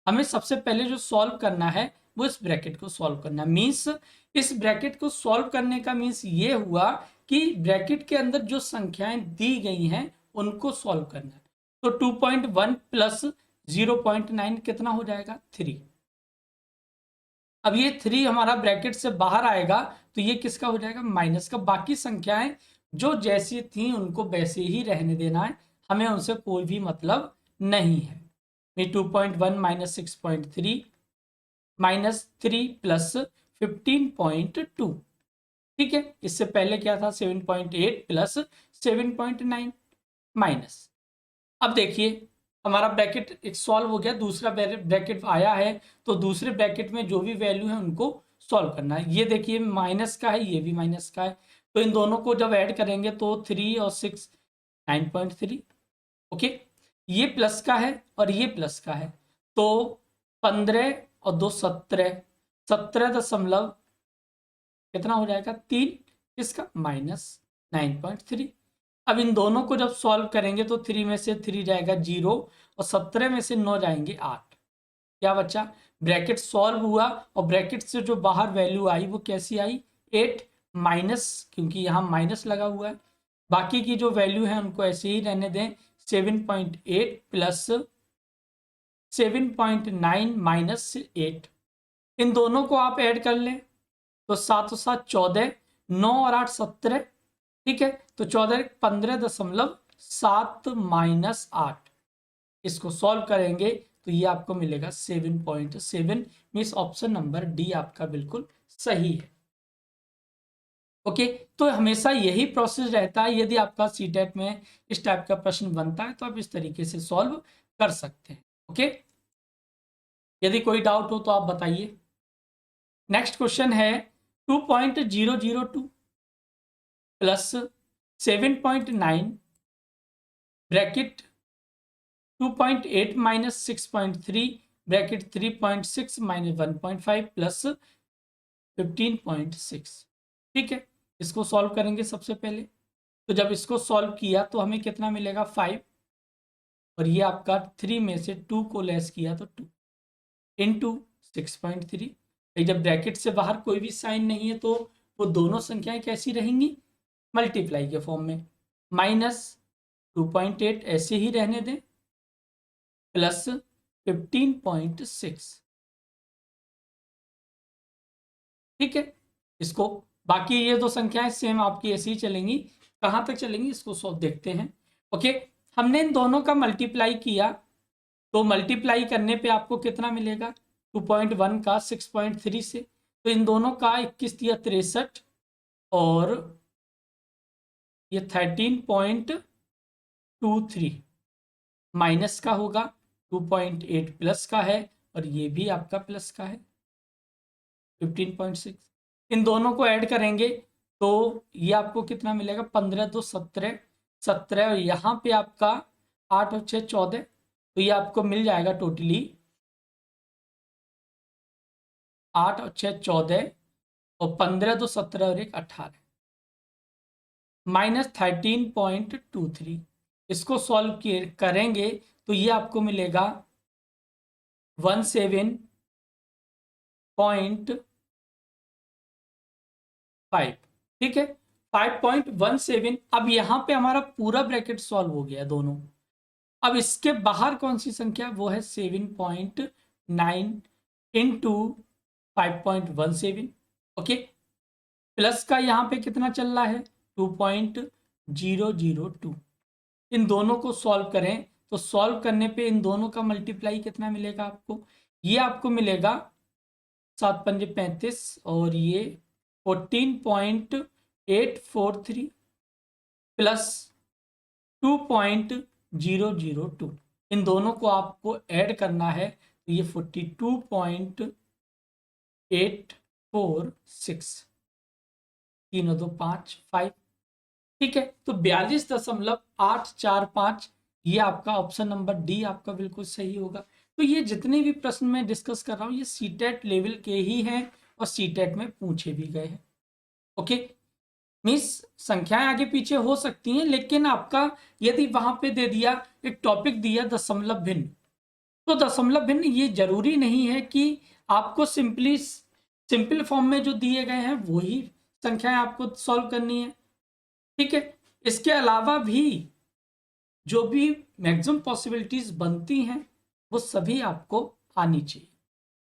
हमें सबसे पहले जो सॉल्व करना है वो इस ब्रैकेट को सॉल्व करना है। मीन्स इस ब्रैकेट को सॉल्व करने का मीन्स ये हुआ कि ब्रैकेट के अंदर जो संख्याएं दी गई हैं उनको सॉल्व करना है। तो 2.1 प्लस 0.9 कितना हो जाएगा, 3। अब ये 3 हमारा ब्रैकेट से बाहर आएगा तो ये किसका हो जाएगा, माइनस का। बाकी संख्याएं जो जैसी थी उनको वैसे ही रहने देना है, हमें उनसे कोई भी मतलब नहीं है। ये 2.1 माइनस 6.3 माइनस 3 प्लस 15.2। ठीक है, इससे पहले क्या था, 7.8 प्लस 7.9 माइनस। अब देखिए हमारा ब्रैकेट एक सॉल्व हो गया, दूसरा ब्रैकेट आया है तो दूसरे ब्रैकेट में जो भी वैल्यू है उनको सॉल्व करना है। ये देखिए माइनस का है, ये भी माइनस का है, तो इन दोनों को जब ऐड करेंगे तो 3 और 6 9.3। ओके, ये प्लस का है और ये प्लस का है, तो 15 और 2 17, 17 कितना हो जाएगा, 3, इसका माइनस 9.3। अब इन दोनों को जब सॉल्व करेंगे तो 3 में से 3 जाएगा 0 और 17 में से 9 जाएंगे 8। क्या बचा, ब्रैकेट सॉल्व हुआ और ब्रैकेट से जो बाहर वैल्यू आई वो कैसी आई, 8 माइनस, क्योंकि यहाँ माइनस लगा हुआ है। बाकी की जो वैल्यू है उनको ऐसे ही रहने दें, 7.8 प्लस 7.9 माइनस 8, इन दोनों को आप ऐड कर लें तो 7 और 7 14, 9 और 8 17। ठीक है, तो 14 15.7 माइनस 8, इसको सॉल्व करेंगे तो ये आपको मिलेगा 7.7। मीन्स ऑप्शन नंबर डी आपका बिल्कुल सही है। ओके, तो हमेशा यही प्रोसेस रहता है, यदि आपका सीटेट में इस टाइप का प्रश्न बनता है तो आप इस तरीके से सॉल्व कर सकते हैं। ओके, यदि कोई डाउट हो तो आप बताइए। नेक्स्ट क्वेश्चन है 2.002 plus 7.9 bracket 2.8 minus 6.3 bracket 3.6 minus 1.5 plus 15.6। ठीक है, इसको सॉल्व करेंगे सबसे पहले। तो जब इसको सॉल्व किया तो हमें कितना मिलेगा 5, और ये आपका 3 में से 2 को लेस किया तो 2 इंटू 6.3। जब ब्रैकेट से बाहर कोई भी साइन नहीं है तो वो दोनों संख्याएं कैसी रहेंगी, मल्टीप्लाई के फॉर्म में। माइनस 2.8 ऐसे ही रहने दें, प्लस 15.6। ठीक है, इसको बाकी ये दो संख्याएं सेम आपकी ऐसी ही चलेंगी, कहाँ तक चलेंगी इसको सो देखते हैं। ओके, हमने इन दोनों का मल्टीप्लाई किया, तो मल्टीप्लाई करने पे आपको कितना मिलेगा 2.1 का 6.3 से, तो इन दोनों का 21 दिया 63, और ये 13.23 माइनस का होगा, 2.8 प्लस का है, और ये भी आपका प्लस का है 15.6। इन दोनों को ऐड करेंगे तो ये आपको कितना मिलेगा 15 2 17, 17, और यहाँ पे आपका 8 और 6 14, तो ये आपको मिल जाएगा टोटली 8 और 6 14, और 15 2 17 और 1 18, माइनस 13.23। इसको सॉल्व करेंगे तो ये आपको मिलेगा 17.5। ठीक है, 5.17। अब यहाँ पे हमारा पूरा ब्रैकेट सॉल्व हो गया दोनों। अब इसके बाहर कौन सी संख्या, वो है 7.9 इंटू 5.17। ओके, प्लस का यहाँ पे कितना चल रहा है 2.002। इन दोनों को सॉल्व करें तो सॉल्व करने पे इन दोनों का मल्टीप्लाई कितना मिलेगा आपको, ये आपको मिलेगा 7 पंजे 35, और ये 14.843 प्लस 2.002। इन दोनों को आपको ऐड करना है, तो ये 42.846, 3 और 2 5 5। ठीक है, तो 42.845 ये आपका ऑप्शन नंबर डी आपका बिल्कुल सही होगा। तो ये जितने भी प्रश्न मैं डिस्कस कर रहा हूँ ये सीटेट लेवल के ही हैं, और सीटेट में पूछे भी गए हैं। ओके, मीन्स संख्याएं आगे पीछे हो सकती हैं, लेकिन आपका यदि वहां पे दे दिया एक टॉपिक दिया दशमलव भिन्न, तो दशमलव भिन्न ये जरूरी नहीं है कि आपको सिंपल फॉर्म में जो दिए गए हैं वही संख्याएं आपको सॉल्व करनी है। ठीक है, इसके अलावा भी जो भी मैक्सिमम पॉसिबिलिटीज बनती हैं वो सभी आपको आनी चाहिए।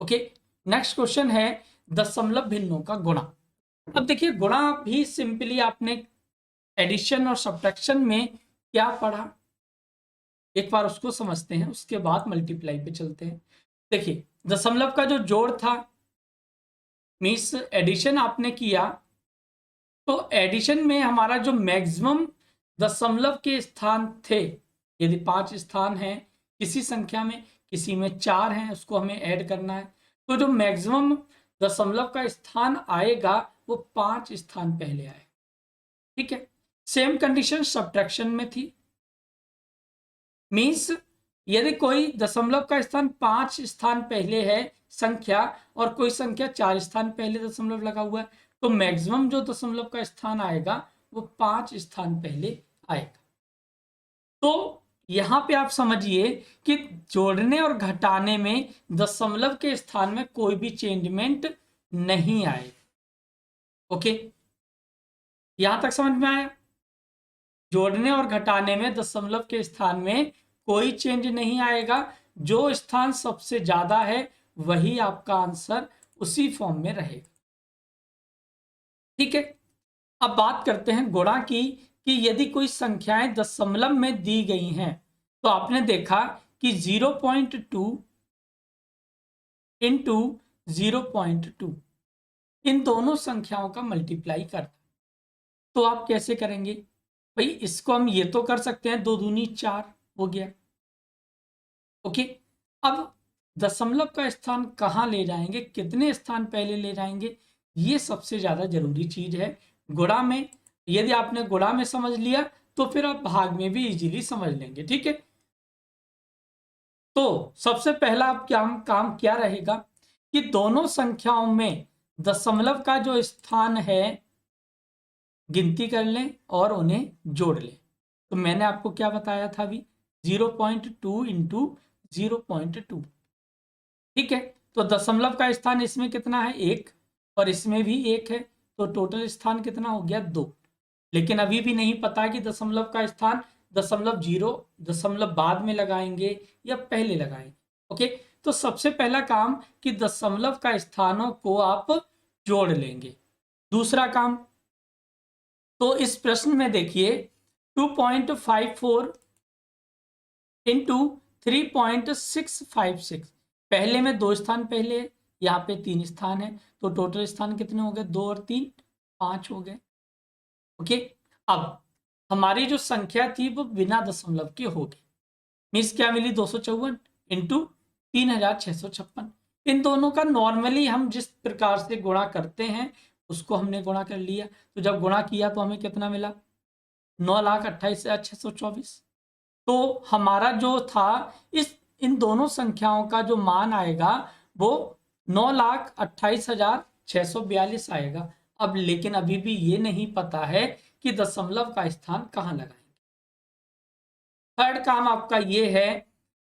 ओके, नेक्स्ट क्वेश्चन है दशमलव भिन्नों का गुणा। अब देखिए, गुणा भी सिंपली आपने एडिशन और सब्ट्रैक्शन में क्या पढ़ा, एक बार उसको समझते हैं, उसके बाद मल्टीप्लाई पे चलते हैं। देखिए, दशमलव का जो जोड़ था, मीन्स एडिशन आपने किया, तो एडिशन में हमारा जो मैक्सिमम दशमलव के स्थान थे, यदि 5 स्थान हैं किसी संख्या में, किसी में 4 हैं, उसको हमें ऐड करना है, तो जो मैक्सिमम दशमलव का स्थान आएगा वो 5 स्थान पहले आए। ठीक है, सेम कंडीशन सब्ट्रैक्शन में थी। मीन्स यदि कोई दशमलव का स्थान 5 स्थान पहले है संख्या, और कोई संख्या 4 स्थान पहले दशमलव लगा हुआ है, तो मैक्सिमम जो दशमलव का स्थान आएगा वो 5 स्थान पहले आएगा। तो यहां पे आप समझिए कि जोड़ने और घटाने में दशमलव के स्थान में कोई भी चेंजमेंट नहीं आएगा। ओके, यहां तक समझ में आया? जोड़ने और घटाने में दशमलव के स्थान में कोई चेंज नहीं आएगा, जो स्थान सबसे ज्यादा है वही आपका आंसर उसी फॉर्म में रहेगा। ठीक है, अब बात करते हैं गुणा की, कि यदि कोई संख्याएं दशमलव में दी गई हैं, तो आपने देखा कि 0.2 इंटू 0.2 इन दोनों संख्याओं का मल्टीप्लाई करता, तो आप कैसे करेंगे भाई? इसको हम ये तो कर सकते हैं, 2 दूनी 4 हो गया। ओके, अब दशमलव का स्थान कहाँ ले जाएंगे, कितने स्थान पहले ले जाएंगे, ये सबसे ज्यादा जरूरी चीज है गुणा में। यदि आपने गुणा में समझ लिया तो फिर आप भाग में भी इजीली समझ लेंगे। ठीक है, तो सबसे पहला काम क्या रहेगा कि दोनों संख्याओं में दशमलव का जो स्थान है गिनती कर लें और उन्हें जोड़ लें। तो मैंने आपको क्या बताया था अभी, 0.2 इंटू 0.2। ठीक है, तो दशमलव का स्थान इसमें कितना है, 1, और इसमें भी 1 है, तो टोटल स्थान कितना हो गया, 2। लेकिन अभी भी नहीं पता कि दशमलव का स्थान दशमलव जीरो दशमलव बाद में लगाएंगे या पहले लगाएंगे। ओके, तो सबसे पहला काम कि दशमलव का स्थानों को आप जोड़ लेंगे। दूसरा काम, तो इस प्रश्न में देखिए 2.54 इंटू 3.656, पहले में 2 स्थान पहले है, यहाँ पे 3 स्थान है, तो टोटल स्थान कितने हो गए, 2 और 3 5 हो गए। ओके, अब हमारी जो संख्या थी वो बिना दशमलव की हो गई, मीन्स क्या मिली, 254 इंटू 3656। इन दोनों का नॉर्मली हम जिस प्रकार से गुणा करते हैं उसको हमने गुणा कर लिया, तो जब गुणा किया तो हमें कितना मिला, 9,28,624। तो हमारा जो था इन दोनों संख्याओं का जो मान आएगा वो 9,28,642 आएगा। अब लेकिन अभी भी ये नहीं पता है कि दशमलव का स्थान कहाँ लगाएंगे। थर्ड काम आपका ये है,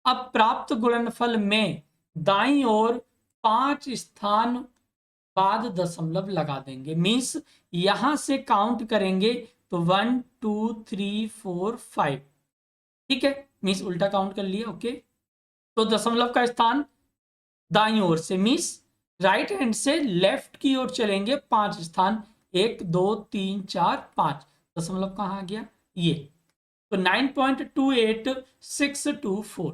अब प्राप्त गुणनफल में दाईं ओर 5 स्थान बाद दशमलव लगा देंगे, मीन्स यहां से काउंट करेंगे तो 1 2 3 4 5। ठीक है, मीन्स उल्टा काउंट कर लिया। ओके, तो दशमलव का स्थान दाईं ओर से, मीन्स राइट हैंड से लेफ्ट की ओर चलेंगे 5 स्थान, 1 2 3 4 5। दशमलव कहाँ आ गया, ये, तो 9.28624।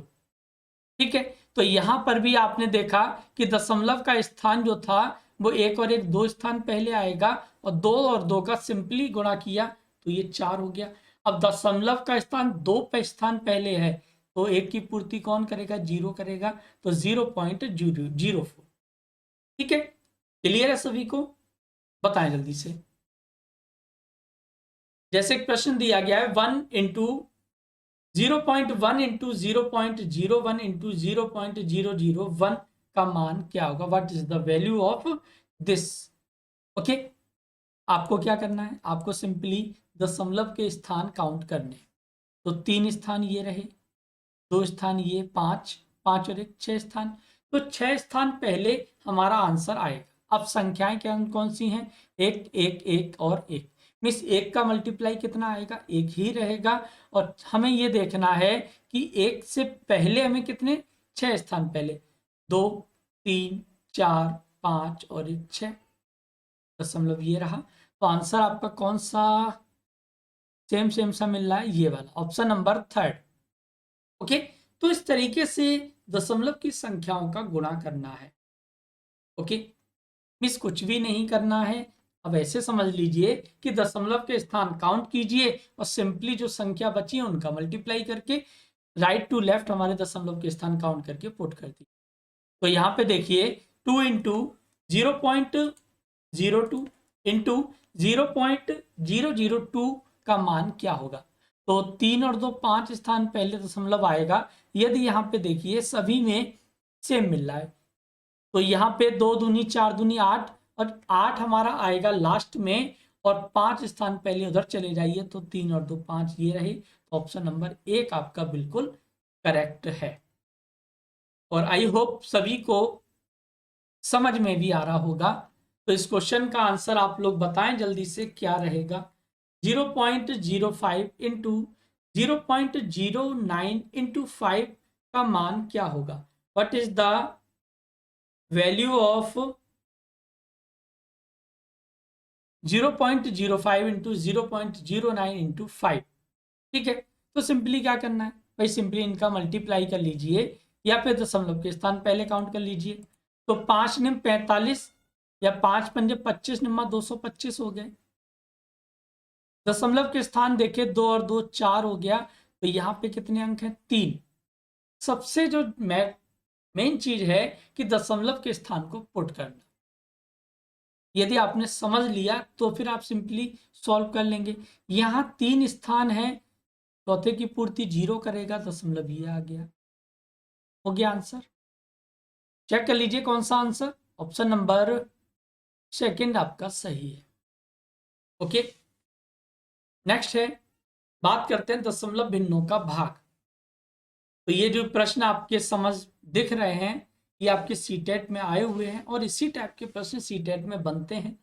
ठीक है, तो यहां पर भी आपने देखा कि दशमलव का स्थान जो था वो 1 और 1 2 स्थान पहले आएगा, और 2 और 2 का सिंपली गुणा किया तो ये 4 हो गया। अब दशमलव का स्थान 2 पे स्थान पहले है, तो 1 की पूर्ति कौन करेगा, 0 करेगा, तो 0.004। ठीक है, क्लियर है सभी को, बताएं जल्दी से। जैसे एक प्रश्न दिया गया है 1 इंटू 0.1 इंटू 0.01 इंटू 0.001 का मान क्या होगा, what is the value of this. Okay, आपको क्या करना है, आपको सिंपली दशमलव के स्थान काउंट करने। तो 3 स्थान ये रहे, 2 स्थान ये, 5 5 और 1 6 स्थान, तो 6 स्थान पहले हमारा आंसर आएगा। अब संख्याएं क्या कौन सी हैं, 1 1 1 और 1, मीन्स 1 का मल्टीप्लाई कितना आएगा, 1 ही रहेगा। और हमें ये देखना है कि 1 से पहले हमें कितने, 6 स्थान पहले, 2 3 4 5 और 1 6, दशमलव ये रहा। तो आंसर आपका कौन सा सेम सा मिल रहा है, ये वाला, ऑप्शन नंबर 3। ओके, तो इस तरीके से दशमलव की संख्याओं का गुणा करना है। ओके, मिस कुछ भी नहीं करना है। अब ऐसे समझ लीजिए कि दशमलव के स्थान काउंट कीजिए और सिंपली जो संख्या बची है उनका मल्टीप्लाई करके राइट टू लेफ्ट हमारे दशमलव के स्थान काउंट करके पुट कर दी। तो यहाँ पे देखिए 2 इंटू 0.02 इंटू 0.002 का मान क्या होगा। तो 3 और 2 5 स्थान पहले दशमलव आएगा। यदि यहाँ पे देखिए सभी में सेम मिल रहा है, तो यहाँ पे 2 दूनी 4 दूनी 8, और 8 हमारा आएगा लास्ट में, और 5 स्थान पहले उधर चले जाइए, तो 3 और 2 5 ये रहे। तो ऑप्शन नंबर 1 आपका बिल्कुल करेक्ट है। और आई होप सभी को समझ में भी आ रहा होगा। तो इस क्वेश्चन का आंसर आप लोग बताएं जल्दी से क्या रहेगा। 0.05 इंटू 0.09 इंटू 5 का मान क्या होगा, what is the value of 0.05 into 0.09 into 5। ठीक है, तो सिंपली क्या करना है भाई, सिंपली इनका मल्टीप्लाई कर लीजिए या फिर दशमलव के स्थान पहले काउंट कर लीजिए। तो 5 निम 45 या 5 पंजे 25 निम्मा 225 हो गए। दशमलव के स्थान देखे 2 और 2 4 हो गया, तो यहाँ पे कितने अंक हैं, 3। सबसे जो मेन चीज है कि दशमलव के स्थान को पुट करना। यदि आपने समझ लिया तो फिर आप सिंपली सॉल्व कर लेंगे। यहाँ 3 स्थान है, चौथे की पूर्ति 0 करेगा, दशमलव ये आ गया। हो गया आंसर। चेक कर लीजिए कौन सा आंसर, ऑप्शन नंबर सेकंड आपका सही है। ओके, नेक्स्ट है, बात करते हैं दशमलव भिन्नों का भाग। तो ये जो प्रश्न आपके समझ दिख रहे हैं, ये आपके सीटेट में आए हुए हैं और इसी टाइप के प्रश्न सीटेट में बनते हैं।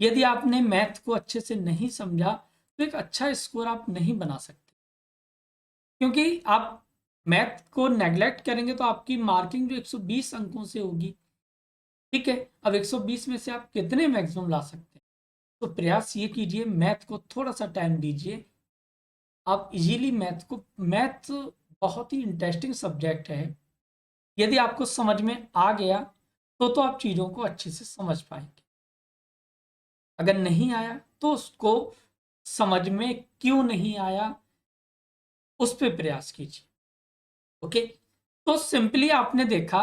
यदि आपने मैथ को अच्छे से नहीं समझा तो एक अच्छा स्कोर आप नहीं बना सकते, क्योंकि आप मैथ को नेग्लेक्ट करेंगे तो आपकी मार्किंग जो 120 अंकों से होगी। ठीक है, अब 120 में से आप कितने मैक्सिमम ला सकते हैं? तो प्रयास ये कीजिए, मैथ को थोड़ा सा टाइम दीजिए। आप इजीली मैथ बहुत ही इंटरेस्टिंग सब्जेक्ट है। यदि आपको समझ में आ गया तो आप चीज़ों को अच्छे से समझ पाएंगे। अगर नहीं आया तो उसको समझ में क्यों नहीं आया उस पर प्रयास कीजिए। ओके, तो सिंपली आपने देखा,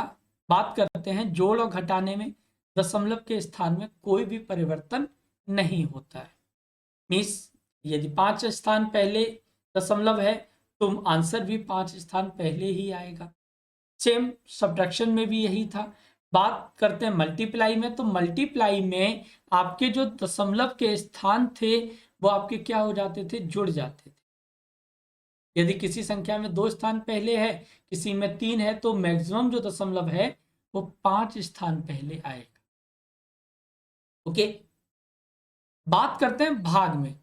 बात करते हैं जोड़ और घटाने में दशमलव के स्थान में कोई भी परिवर्तन नहीं होता है। मीन्स यदि 5 स्थान पहले दशमलव है तो आंसर भी 5 स्थान पहले ही आएगा। सेम सब्ट्रैक्शन में भी यही था। बात करते हैं मल्टीप्लाई में, तो मल्टीप्लाई में आपके जो दशमलव के स्थान थे वो आपके क्या हो जाते थे, जुड़ जाते थे। यदि किसी संख्या में 2 स्थान पहले है, किसी में 3 है, तो मैक्सिमम जो दशमलव है वो 5 स्थान पहले आएगा। ओके, बात करते हैं भाग में।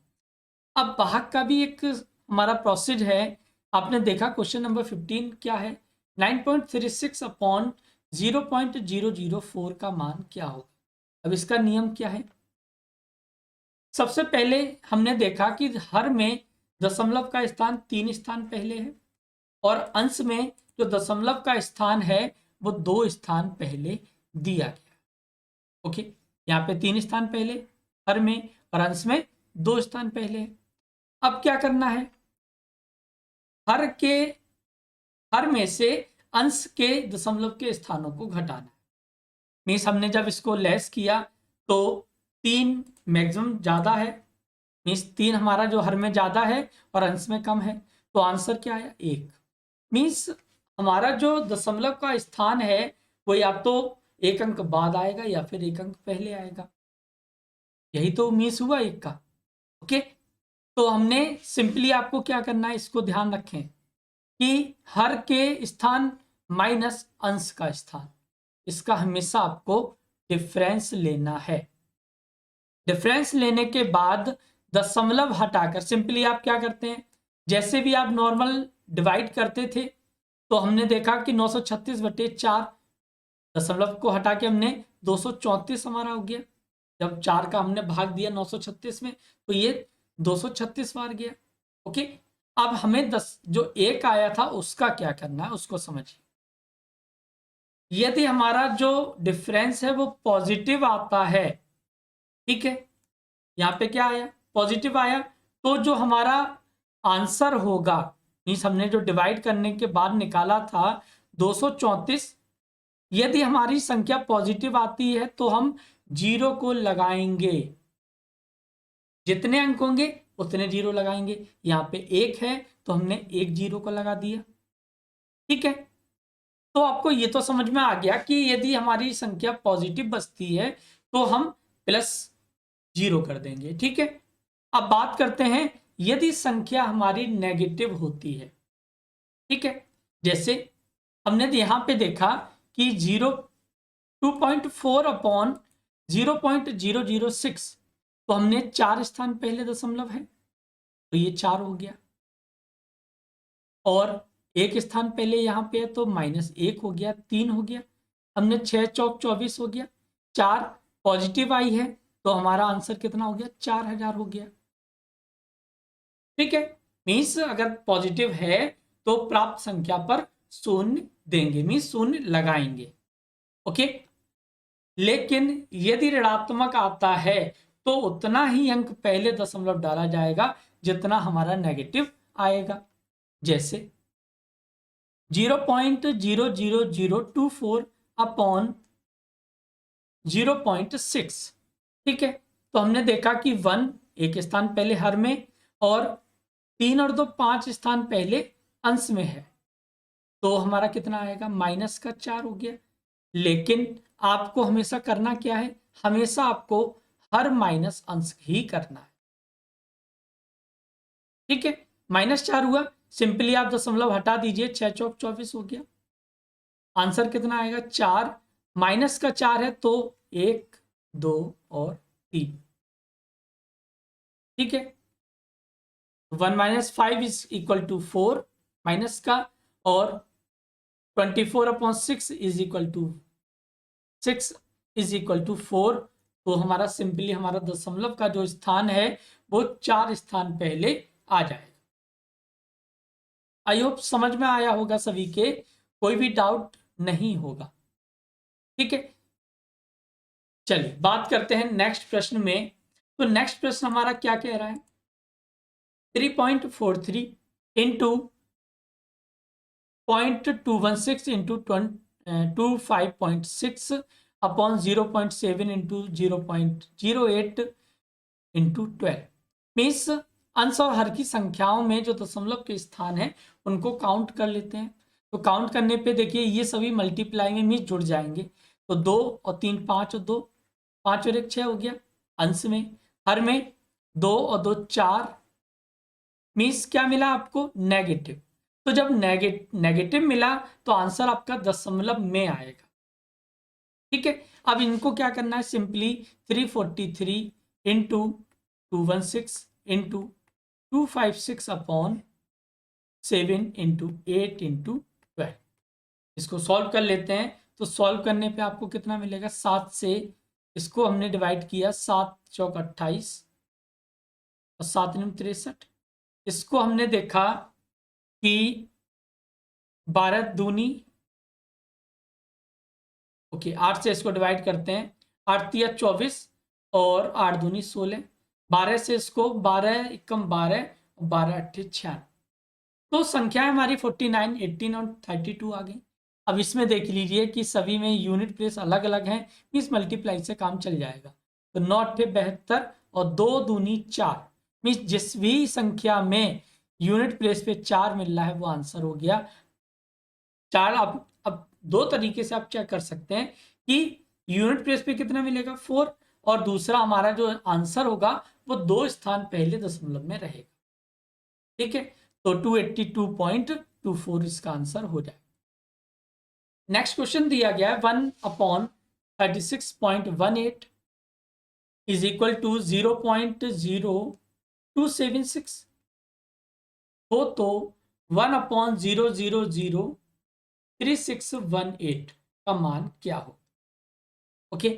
अब भाग का भी एक हमारा प्रोसेस है। आपने देखा क्वेश्चन नंबर 15 क्या है, 9.36 अपॉन 0.004 का मान क्या होगा। अब इसका नियम क्या है, सबसे पहले हमने देखा कि हर में दशमलव का स्थान 3 स्थान पहले है और अंश में जो दशमलव का स्थान है वो 2 स्थान पहले दिया गया। ओके, यहाँ पे 3 स्थान पहले हर में और अंश में 2 स्थान पहले। अब क्या करना है, हर में से अंश के दशमलव के स्थानों को घटाना। मीन्स हमने जब इसको लेस किया तो 3 मैक्सिमम ज्यादा है, मीन्स 3 हमारा जो हर में ज्यादा है और अंश में कम है, तो आंसर क्या आया, 1। मीन्स हमारा जो दशमलव का स्थान है वो या तो 1 अंक बाद आएगा या फिर 1 अंक पहले आएगा। यही तो मिस हुआ 1 का। ओके, तो हमने सिंपली आपको क्या करना है, इसको ध्यान रखें कि हर के स्थान माइनस अंश का स्थान, इसका हमेशा आपको डिफरेंस लेना है। डिफरेंस लेने के बाद दशमलव हटाकर सिंपली आप क्या करते हैं, जैसे भी आप नॉर्मल डिवाइड करते थे तो हमने देखा कि 936/4 दशमलव को हटा के हमने 234 हमारा हो गया। जब 4 का हमने भाग दिया 936 में तो ये 236 बार गया। ओके, अब हमें जो 1 आया था उसका क्या करना है उसको समझिए। यदि हमारा जो डिफरेंस है वो पॉजिटिव आता है, ठीक है, यहाँ पे क्या आया, पॉजिटिव आया, तो जो हमारा आंसर होगा, मीन्स हमने जो डिवाइड करने के बाद निकाला था 234, यदि हमारी संख्या पॉजिटिव आती है तो हम 0 को लगाएंगे, जितने अंक होंगे उतने 0 लगाएंगे। यहाँ पे 1 है तो हमने 1 0 को लगा दिया। ठीक है, तो आपको ये तो समझ में आ गया कि यदि हमारी संख्या पॉजिटिव बचती है तो हम +0 कर देंगे। ठीक है, अब बात करते हैं यदि संख्या हमारी नेगेटिव होती है। ठीक है, जैसे हमने यहां पे देखा कि 2.4 अपॉन 0.006, तो हमने 4 स्थान पहले दशमलव है तो ये 4 हो गया, और 1 स्थान पहले यहाँ पे है तो -1 हो गया, 3 हो गया। हमने 6 चौक 24 हो गया, 4 पॉजिटिव आई है तो हमारा आंसर कितना हो गया, 4000 हो गया। ठीक है, मीन्स अगर पॉजिटिव है तो प्राप्त संख्या पर 0 देंगे, मीन्स 0 लगाएंगे। ओके, लेकिन यदि ऋणात्मक आता है तो उतना ही अंक पहले दशमलव डाला जाएगा जितना हमारा नेगेटिव आएगा। जैसे 0.00024 अपॉन 0.6। ठीक है, तो हमने देखा कि 1 1 स्थान पहले हर में और 3 और 2 5 स्थान पहले अंश में है। तो हमारा कितना आएगा, -4 हो गया। लेकिन आपको हमेशा करना क्या है, हमेशा आपको हर माइनस अंश ही करना है। ठीक है, -4 हुआ, सिंपली आप दशमलव हटा दीजिए, 6 चौक 24 हो गया। आंसर कितना आएगा, 4, माइनस का 4 है तो 1, 2 और 3। ठीक है, 1 - 5 इज इक्वल टू 4 माइनस का, और 24/6 is equal to 6 is equal to 4। तो हमारा सिंपली हमारा दशमलव का जो स्थान है वो 4 स्थान पहले आ जाएगा। आई होप समझ में आया होगा सभी के, कोई भी डाउट नहीं होगा। ठीक है, चलिए बात करते हैं नेक्स्ट प्रश्न में। तो नेक्स्ट प्रश्न हमारा क्या कह रहा है, 3.43 into 0.216 into 25.6 upon 0.7 into 0.08 into 12। Means अंश और हर की संख्याओं में जो दशमलव के स्थान है उनको काउंट कर लेते हैं। तो काउंट करने पे देखिए ये सभी मल्टीप्लाई में मीन्स जुड़ जाएंगे। तो 2 और 3 5 और 2, 5 और 1 6 हो गया। अंश में, हर में 2 और 2 4, मीन्स क्या मिला आपको, नेगेटिव। तो जब नेगेटिव मिला तो आंसर आपका दशमलव में आएगा। ठीक है, अब इनको क्या करना है, simply 343 into 216 into 256 upon 7 into 8 into 12। इसको सॉल्व कर लेते हैं। तो सॉल्व करने पे आपको कितना मिलेगा, 7 से इसको हमने डिवाइड किया, 7 चौक 28 और 7 9 63। इसको हमने देखा कि 12 दूनी, ओके 8 से इसको डिवाइड करते हैं, 8 तिया 24 और 8 दूनी 16। 12 से इसको 12 एकम 12 और 12 अट्ठे 96। तो संख्याएं हमारी 49, 18 और 32 आ गई। अब इसमें देख लीजिए कि सभी में यूनिट प्लेस अलग अलग हैं, इस मल्टीप्लाई से काम चल जाएगा। तो 9 अट्ठे 72 और 2 दूनी 4, मीन्स जिस भी संख्या में यूनिट प्लेस पे 4 मिल रहा है वो आंसर हो गया 4। अब दो तरीके से आप चेक कर सकते हैं कि यूनिट प्लेस पे कितना मिलेगा, 4, और दूसरा हमारा जो आंसर होगा वो 2 स्थान पहले दशमलव में रहेगा। ठीक है, तो 282.24 इसका आंसर हो जाए। नेक्स्ट क्वेश्चन दिया गया है 1/36.18 इज इक्वल टू 0.0276 हो तो 1/0003 618 का मान क्या हो। ओके,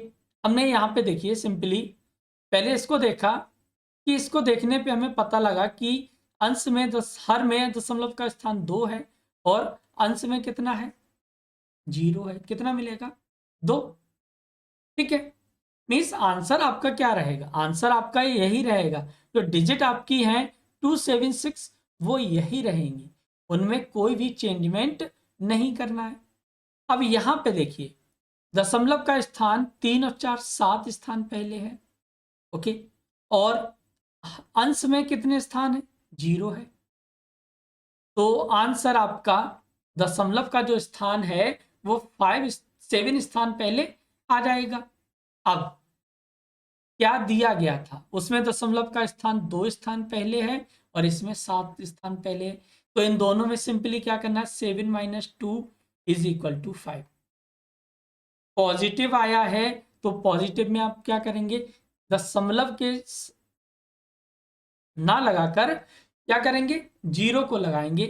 हमने यहाँ पे देखिए सिंपली पहले इसको देखा कि इसको देखने पे हमें पता लगा कि अंश में हर में दशमलव का स्थान 2 है और अंश में कितना है, 0 है। कितना मिलेगा, 2। ठीक है, मीन्स आंसर आपका क्या रहेगा, आंसर आपका यही रहेगा। जो डिजिट आपकी है 276 वो यही रहेंगी, उनमें कोई भी चेंजमेंट नहीं करना है। अब यहां पे देखिए दशमलव का स्थान 3 और 4 7 स्थान पहले है। ओके, और अंश में कितने स्थान है, 0 है। तो आंसर आपका दशमलव का जो स्थान है वो 7 स्थान पहले आ जाएगा। अब क्या दिया गया था, उसमें दशमलव का स्थान 2 स्थान पहले है और इसमें 7 स्थान पहले है। तो इन दोनों में सिंपली क्या करना है, 7 - 2 इज इक्वल टू 5। पॉजिटिव आया है तो पॉजिटिव में आप क्या करेंगे, दशमलव के ना लगाकर क्या करेंगे, 0 को लगाएंगे।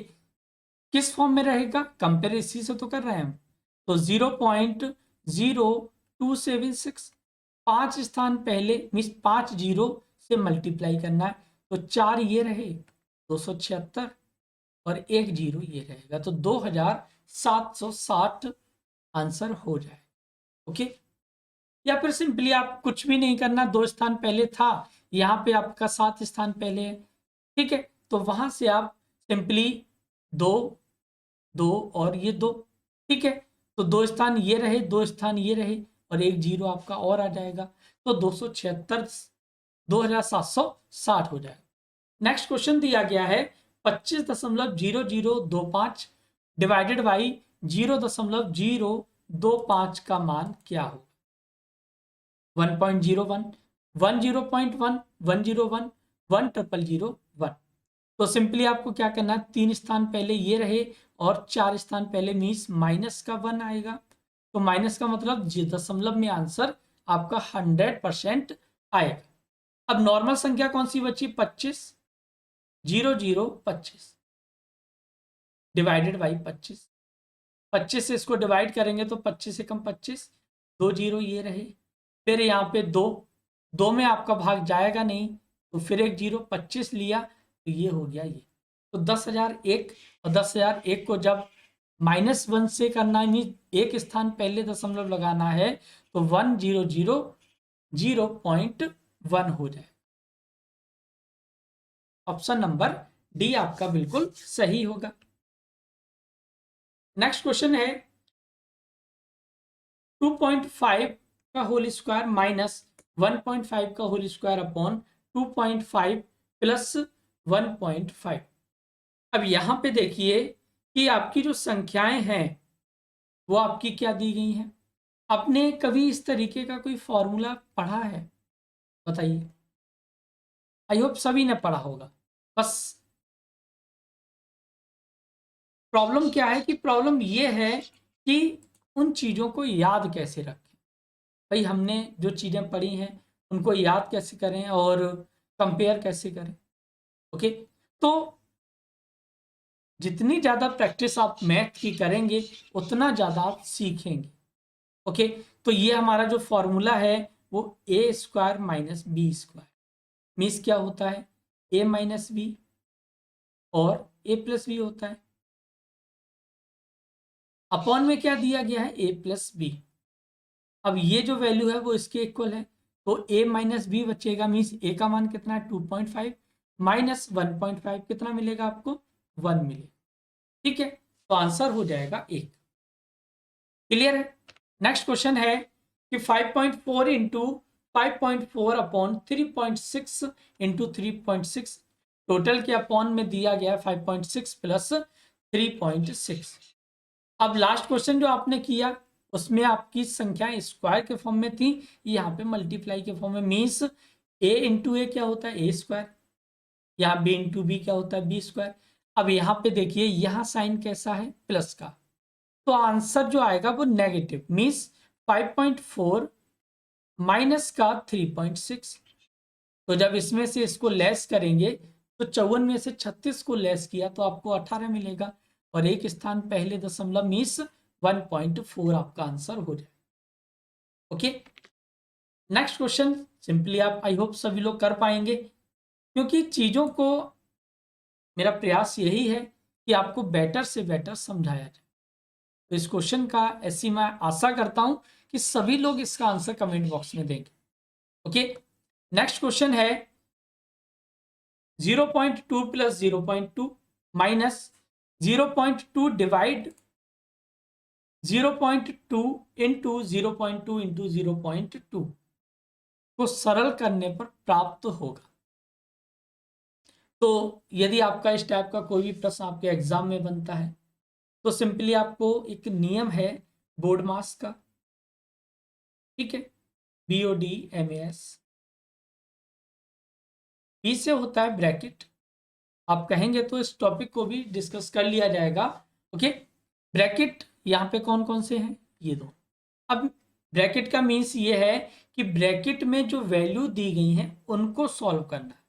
किस फॉर्म में रहेगा, कंपेयर इसी से तो कर रहे हैं हम। तो 0.0276, 5 स्थान पहले मीन्स 5 जीरो से मल्टीप्लाई करना है। तो 4 ये रहे 276 और 1 जीरो ये रहेगा, तो 2760 आंसर हो जाए। ओके, या फिर सिंपली आप कुछ भी नहीं करना, 2 स्थान पहले था, यहाँ पे आपका 7 स्थान पहले है। ठीक है, तो वहां से आप सिंपली 2 2 और ये 2। ठीक है, तो 2 स्थान ये रहे, 2 स्थान ये रहे और 1 जीरो आपका और आ जाएगा। तो 276 2760 हो जाएगा। नेक्स्ट क्वेश्चन दिया गया है 25.0025 डिवाइडेड बाई 0.025 का मान क्या होगा? 1.01, 10.1, 101, 100001। तो सिंपली आपको क्या करना है, 3 स्थान पहले ये रहे और 4 स्थान पहले मीन्स माइनस का 1 आएगा। तो माइनस का मतलब दशमलव में आंसर आपका 100% आएगा। अब नॉर्मल संख्या कौन सी बची? 25, 0025 डिवाइडेड बाई 25। 25 से इसको डिवाइड करेंगे तो 25 से कम 25, 2 जीरो ये रहे। फिर यहाँ पे 2 में आपका भाग जाएगा नहीं, तो फिर एक 0, 25 लिया तो ये हो गया ये। तो 10,001, और 10,001 को जब -1 से करना है, मीन एक स्थान पहले दशमलव लगाना है, तो 1000.1 हो जाए। ऑप्शन नंबर डी आपका बिल्कुल सही होगा। नेक्स्ट क्वेश्चन है 2.5 का होल स्क्वायर माइनस 1.5 का होल स्क्वायर अपॉन 2.5 प्लस 1.5। अब यहां पे देखिए कि आपकी जो संख्याएं हैं वो आपकी क्या दी गई हैं। आपने कभी इस तरीके का कोई फॉर्मूला पढ़ा है? बताइए। आई होप सभी ने पढ़ा होगा। बस प्रॉब्लम क्या है कि प्रॉब्लम ये है कि उन चीज़ों को याद कैसे रखें। भाई हमने जो चीज़ें पढ़ी हैं उनको याद कैसे करें और कंपेयर कैसे करें। ओके, तो जितनी ज़्यादा प्रैक्टिस आप मैथ की करेंगे उतना ज़्यादा आप सीखेंगे। ओके, तो ये हमारा जो फॉर्मूला है वो A square minus B square means क्या होता है, ए माइनस बी और ए प्लस बी होता है। अपॉन में क्या दिया गया है, ए प्लस बी। अब ये जो वैल्यू है वो इसके इक्वल है, तो a माइनस बी बचेगा। मीन्स a का मान कितना है 2.5 माइनस 1.5 कितना मिलेगा आपको, 1 मिलेगा। ठीक है, तो आंसर हो जाएगा 1। क्लियर है। नेक्स्ट क्वेश्चन है कि 5.4 इंटू 5.4 अपॉन 3.6 इंटू 3.6 टोटल के अपॉन में दिया गया 5.6 प्लस 3.6। अब लास्ट क्वेश्चन जो आपने किया उसमें आपकी संख्याएं स्क्वायर के फॉर्म में थी, यहाँ पे मल्टीप्लाई के फॉर्म में। मीन्स a इंटू ए क्या होता है, ए स्क्वायर, यहाँ b इंटू बी क्या होता है, बी स्क्वायर। अब यहाँ पे देखिए यहाँ साइन कैसा है, प्लस का, तो आंसर जो आएगा वो नेगेटिव। मीन्स 5.4 माइनस का 3.6। तो जब इसमें से इसको लेस करेंगे तो 54 में से 36 को लेस किया तो आपको 18 मिलेगा, और एक स्थान पहले दशमलव मीन्स 1.4 आपका आंसर हो जाए। ओके, नेक्स्ट क्वेश्चन सिंपली आप आई होप सभी लोग कर पाएंगे, क्योंकि चीज़ों को मेरा प्रयास यही है कि आपको बेटर से बेटर समझाया जाए। तो इस क्वेश्चन का ऐसी मैं आशा करता हूं कि सभी लोग इसका आंसर कमेंट बॉक्स में देंगे। ओके, नेक्स्ट क्वेश्चन है 0.2 plus 0.2 minus 0.2 divide 0.2 into 0.2 into 0.2 को सरल करने पर प्राप्त होगा। तो यदि आपका इस टाइप का कोई भी प्रश्न आपके एग्जाम में बनता है तो सिंपली आपको एक नियम है बोर्ड मास का, ठीक है, BODMAS। बी से होता है ब्रैकेट। आप कहेंगे तो इस टॉपिक को भी डिस्कस कर लिया जाएगा। ओके, ब्रैकेट यहाँ पे कौन कौन से हैं, ये दो। अब ब्रैकेट का मीन्स ये है कि ब्रैकेट में जो वैल्यू दी गई हैं उनको सॉल्व करना है,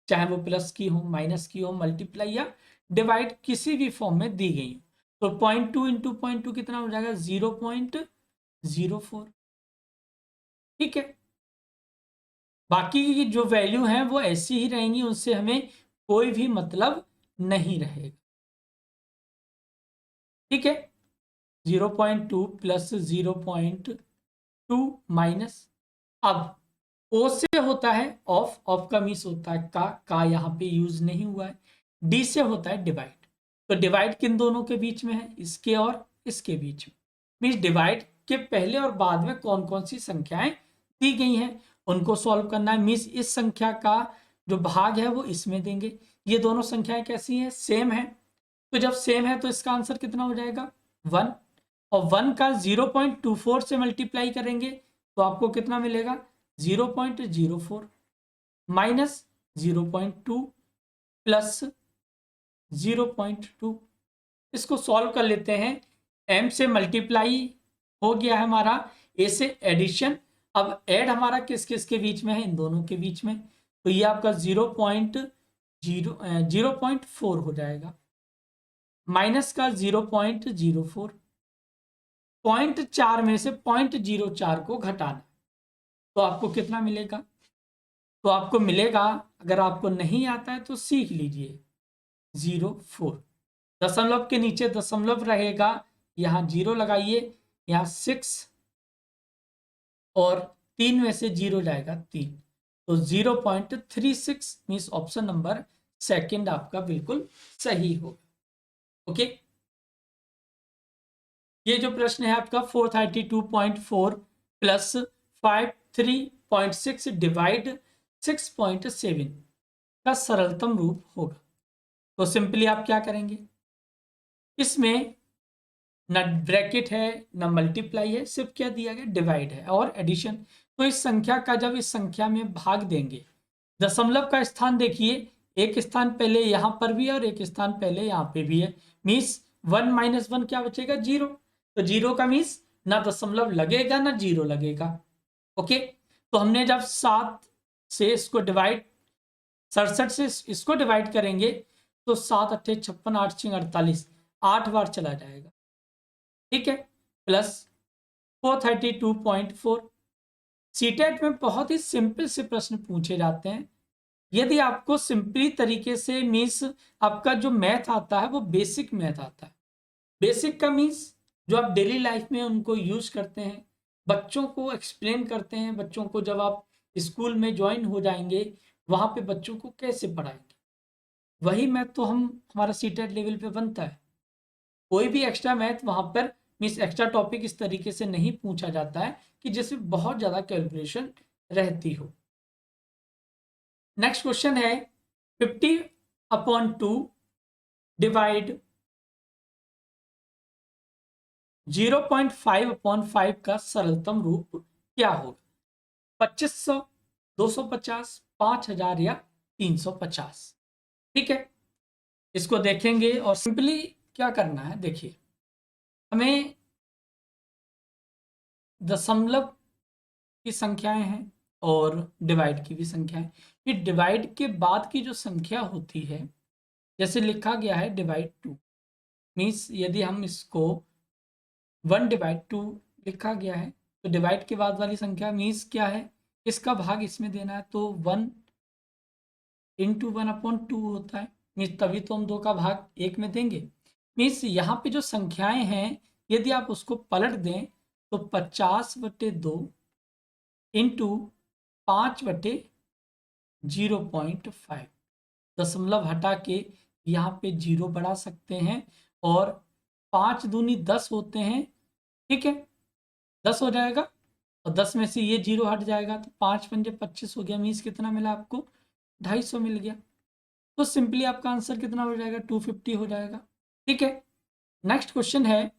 चाहे वो प्लस की हो, माइनस की हो, मल्टीप्लाई या डिवाइड किसी भी फॉर्म में दी गई हो। तो 0.2 इंटू 0.2 कितना हो जाएगा, 0.04। ठीक है, बाकी की जो वैल्यू हैं वो ऐसी ही रहेंगी, उनसे हमें कोई भी मतलब नहीं रहेगा। ठीक है, 0.2 प्लस 0.2 माइनस, अब ओ से होता है ऑफ, ऑफ का मीन्स होता है का यहाँ पे यूज नहीं हुआ है। डी से होता है डिवाइड, तो डिवाइड किन दोनों के बीच में है, इसके और इसके बीच में। मीन्स डिवाइड के पहले और बाद में कौन कौन सी संख्याएं दी गई हैं उनको सॉल्व करना है। मीन्स इस संख्या का जो भाग है वो इसमें देंगे। ये दोनों संख्याएं कैसी हैं, सेम है, तो जब सेम है तो इसका आंसर कितना हो जाएगा 1, और 1 का 0.24 से मल्टीप्लाई करेंगे तो आपको कितना मिलेगा 0.04 माइनस 0.2 प्लस 0.2। इसको सॉल्व कर लेते हैं। m से मल्टीप्लाई हो गया है हमारा, a से एडिशन, अब ऐड हमारा किस किस के बीच में है, इन दोनों के बीच में, तो ये आपका 0.4 हो जाएगा, माइनस का 0.04, 0.4 में से 0.04 को घटाना, तो आपको कितना मिलेगा, तो आपको मिलेगा, अगर आपको नहीं आता है तो सीख लीजिए, 0.4। दशमलव के नीचे दशमलव रहेगा, यहाँ 0 लगाइए, यहाँ 6 और 3 में से 0 जाएगा 3, तो 0.36 मीन्स ऑप्शन नंबर सेकंड आपका बिल्कुल सही होगा। ओके, ये जो प्रश्न है आपका 432.4 प्लस 53.6 डिवाइड 6.7 का सरलतम रूप होगा। तो सिंपली आप क्या करेंगे, इसमें न ब्रैकेट है न मल्टीप्लाई है, सिर्फ क्या दिया गया डिवाइड है और एडिशन। तो इस संख्या का जब इस संख्या में भाग देंगे, दशमलव का स्थान देखिए, एक स्थान पहले यहाँ पर भी है और एक स्थान पहले यहाँ पे भी है, मीन्स 1 माइनस 1 क्या बचेगा 0, तो 0 का मीन्स ना दशमलव लगेगा ना 0 लगेगा। ओके, तो हमने जब 7 से इसको डिवाइड, 67 से इसको डिवाइड करेंगे तो 7 अट्ठे 56, 8 6 48, 8 बार चला जाएगा, ठीक है, प्लस 432.4। सीटेट में बहुत ही सिंपल से प्रश्न पूछे जाते हैं, यदि आपको सिंपली तरीके से, मीन्स आपका जो मैथ आता है वो बेसिक मैथ आता है। बेसिक का मीन्स जो आप डेली लाइफ में उनको यूज करते हैं, बच्चों को एक्सप्लेन करते हैं, बच्चों को जब आप स्कूल में ज्वाइन हो जाएंगे वहां पे बच्चों को कैसे पढ़ाएंगे, वही मैथ तो हमारा सीटेट लेवल पे बनता है। कोई भी एक्स्ट्रा मैथ वहां पर, मीन्स एक्स्ट्रा टॉपिक इस तरीके से नहीं पूछा जाता है कि जिसमें बहुत ज्यादा कैलकुलेशन रहती हो। नेक्स्ट क्वेश्चन है 50/2 डिवाइड 0.5/5 का सरलतम रूप क्या होगा, 2500, 250, 5000 या 350। ठीक है, इसको देखेंगे और सिंपली क्या करना है, देखिए हमें दशमलव की संख्याएं हैं और डिवाइड की भी संख्याएं। ये डिवाइड के बाद की जो संख्या होती है, जैसे लिखा गया है डिवाइड 2, मीन्स यदि हम इसको 1/2 लिखा गया है तो डिवाइड के बाद वाली संख्या मीन्स क्या है, इसका भाग इसमें देना है, तो 1 × 1/2 होता है, मीन्स तभी तो हम 2 का भाग 1 में देंगे। मीन्स यहाँ पे जो संख्याएं हैं यदि आप उसको पलट दें तो 50/2 इंटू 5/0.5, दशमलव हटा के यहाँ पे 0 बढ़ा सकते हैं, और 5 दूनी 10 होते हैं, ठीक है, 10 हो जाएगा, और 10 में से ये 0 हट जाएगा तो 5 पंजे 25 हो गया, मीन्स कितना मिला आपको 250 मिल गया। तो सिंपली आपका आंसर कितना हो जाएगा 250 हो जाएगा। ठीक है, नेक्स्ट क्वेश्चन है,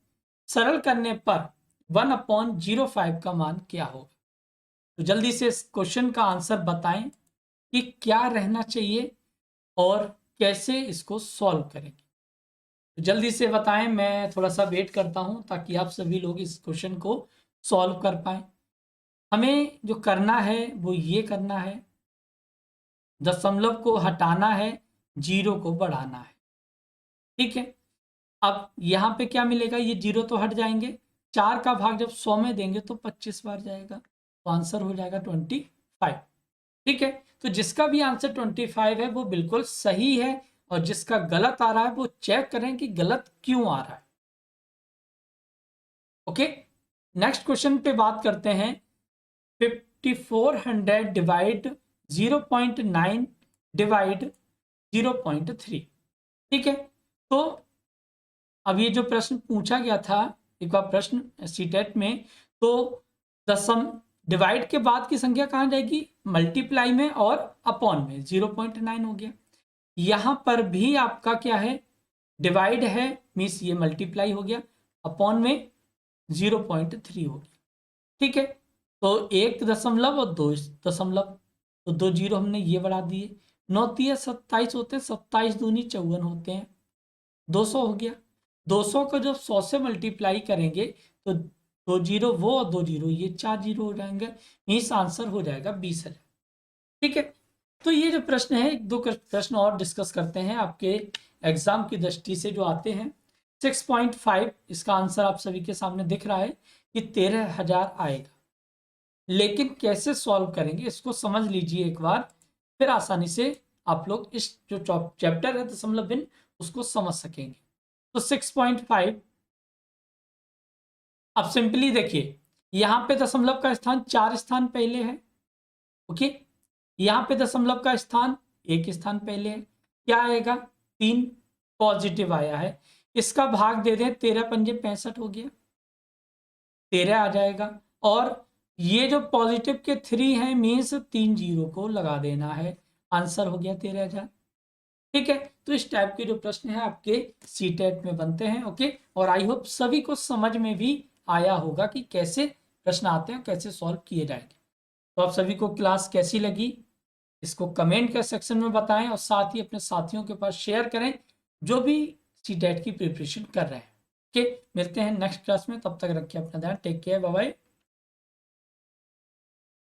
सरल करने पर 1/05 का मान क्या होगा। तो जल्दी से इस क्वेश्चन का आंसर बताएं कि क्या रहना चाहिए और कैसे इसको सॉल्व करेंगे। तो जल्दी से बताएं, मैं थोड़ा सा वेट करता हूं ताकि आप सभी लोग इस क्वेश्चन को सॉल्व कर पाएं। हमें जो करना है वो ये करना है, दशमलव को हटाना है, 0 को बढ़ाना है। ठीक है, अब यहाँ पे क्या मिलेगा, ये 0 तो हट जाएंगे, 4 का भाग जब 100 में देंगे तो 25 बार जाएगा, तो आंसर हो जाएगा 25। ठीक है, तो जिसका भी आंसर 25 है वो बिल्कुल सही है, और जिसका गलत आ रहा है वो चेक करें कि गलत क्यों आ रहा है। ओके, नेक्स्ट क्वेश्चन पे बात करते हैं, 5400 डिवाइड 0.9 डिवाइड 0.3। ठीक है, तो अब ये जो प्रश्न पूछा गया था एक बार प्रश्न सीटेट में, तो डिवाइड के बाद की संख्या कहाँ जाएगी, मल्टीप्लाई में और अपॉन में, 0.9 हो गया। यहां पर भी आपका क्या है, डिवाइड है मीन्स ये मल्टीप्लाई हो गया, अपॉन में 0.3 हो गया। ठीक है, तो 1 दशमलव और 2 दशमलव, तो 2 जीरो हमने ये बढ़ा दिए। 9 तिया 27 होते हैं, 27 दूनी 54 होते हैं, 200 हो गया। 200 को जब 100 से मल्टीप्लाई करेंगे तो 2 जीरो वो और 2 जीरो ये, 4 जीरो हो जाएंगे, मीन्स आंसर हो जाएगा 20,000। ठीक है, तो ये जो प्रश्न है, एक दो प्रश्न और डिस्कस करते हैं आपके एग्जाम की दृष्टि से जो आते हैं। 6.5 इसका आंसर आप सभी के सामने दिख रहा है कि 13,000 आएगा, लेकिन कैसे सॉल्व करेंगे इसको समझ लीजिए एक बार, फिर आसानी से आप लोग इस जो चैप्टर है दशमलव भिन्न उसको समझ सकेंगे। तो 6.5 अब सिंपली देखिए, यहां पे दशमलव का स्थान 4 स्थान पहले है, ओके, यहां पे दशमलव का स्थान 1 स्थान पहले है, क्या आएगा 3 पॉजिटिव आया है, इसका भाग दे दें 13 पंजे 65 हो गया, 13 आ जाएगा। और ये जो पॉजिटिव के 3 है मीन्स 3 जीरो को लगा देना है, आंसर हो गया 13,000। ठीक है, तो इस टाइप के जो प्रश्न है आपके सीटेट में बनते हैं, ओके। और आई होप सभी को समझ में भी आया होगा कि कैसे प्रश्न आते हैं, कैसे सॉल्व किए जाएंगे। तो आप सभी को क्लास कैसी लगी इसको कमेंट के सेक्शन में बताएं, और साथ ही अपने साथियों के पास शेयर करें जो भी सीटेट की प्रिपरेशन कर रहे हैं। ओके, मिलते हैं नेक्स्ट क्लास में, तब तक रखिए अपना ध्यान, टेक केयर, बाय बाय।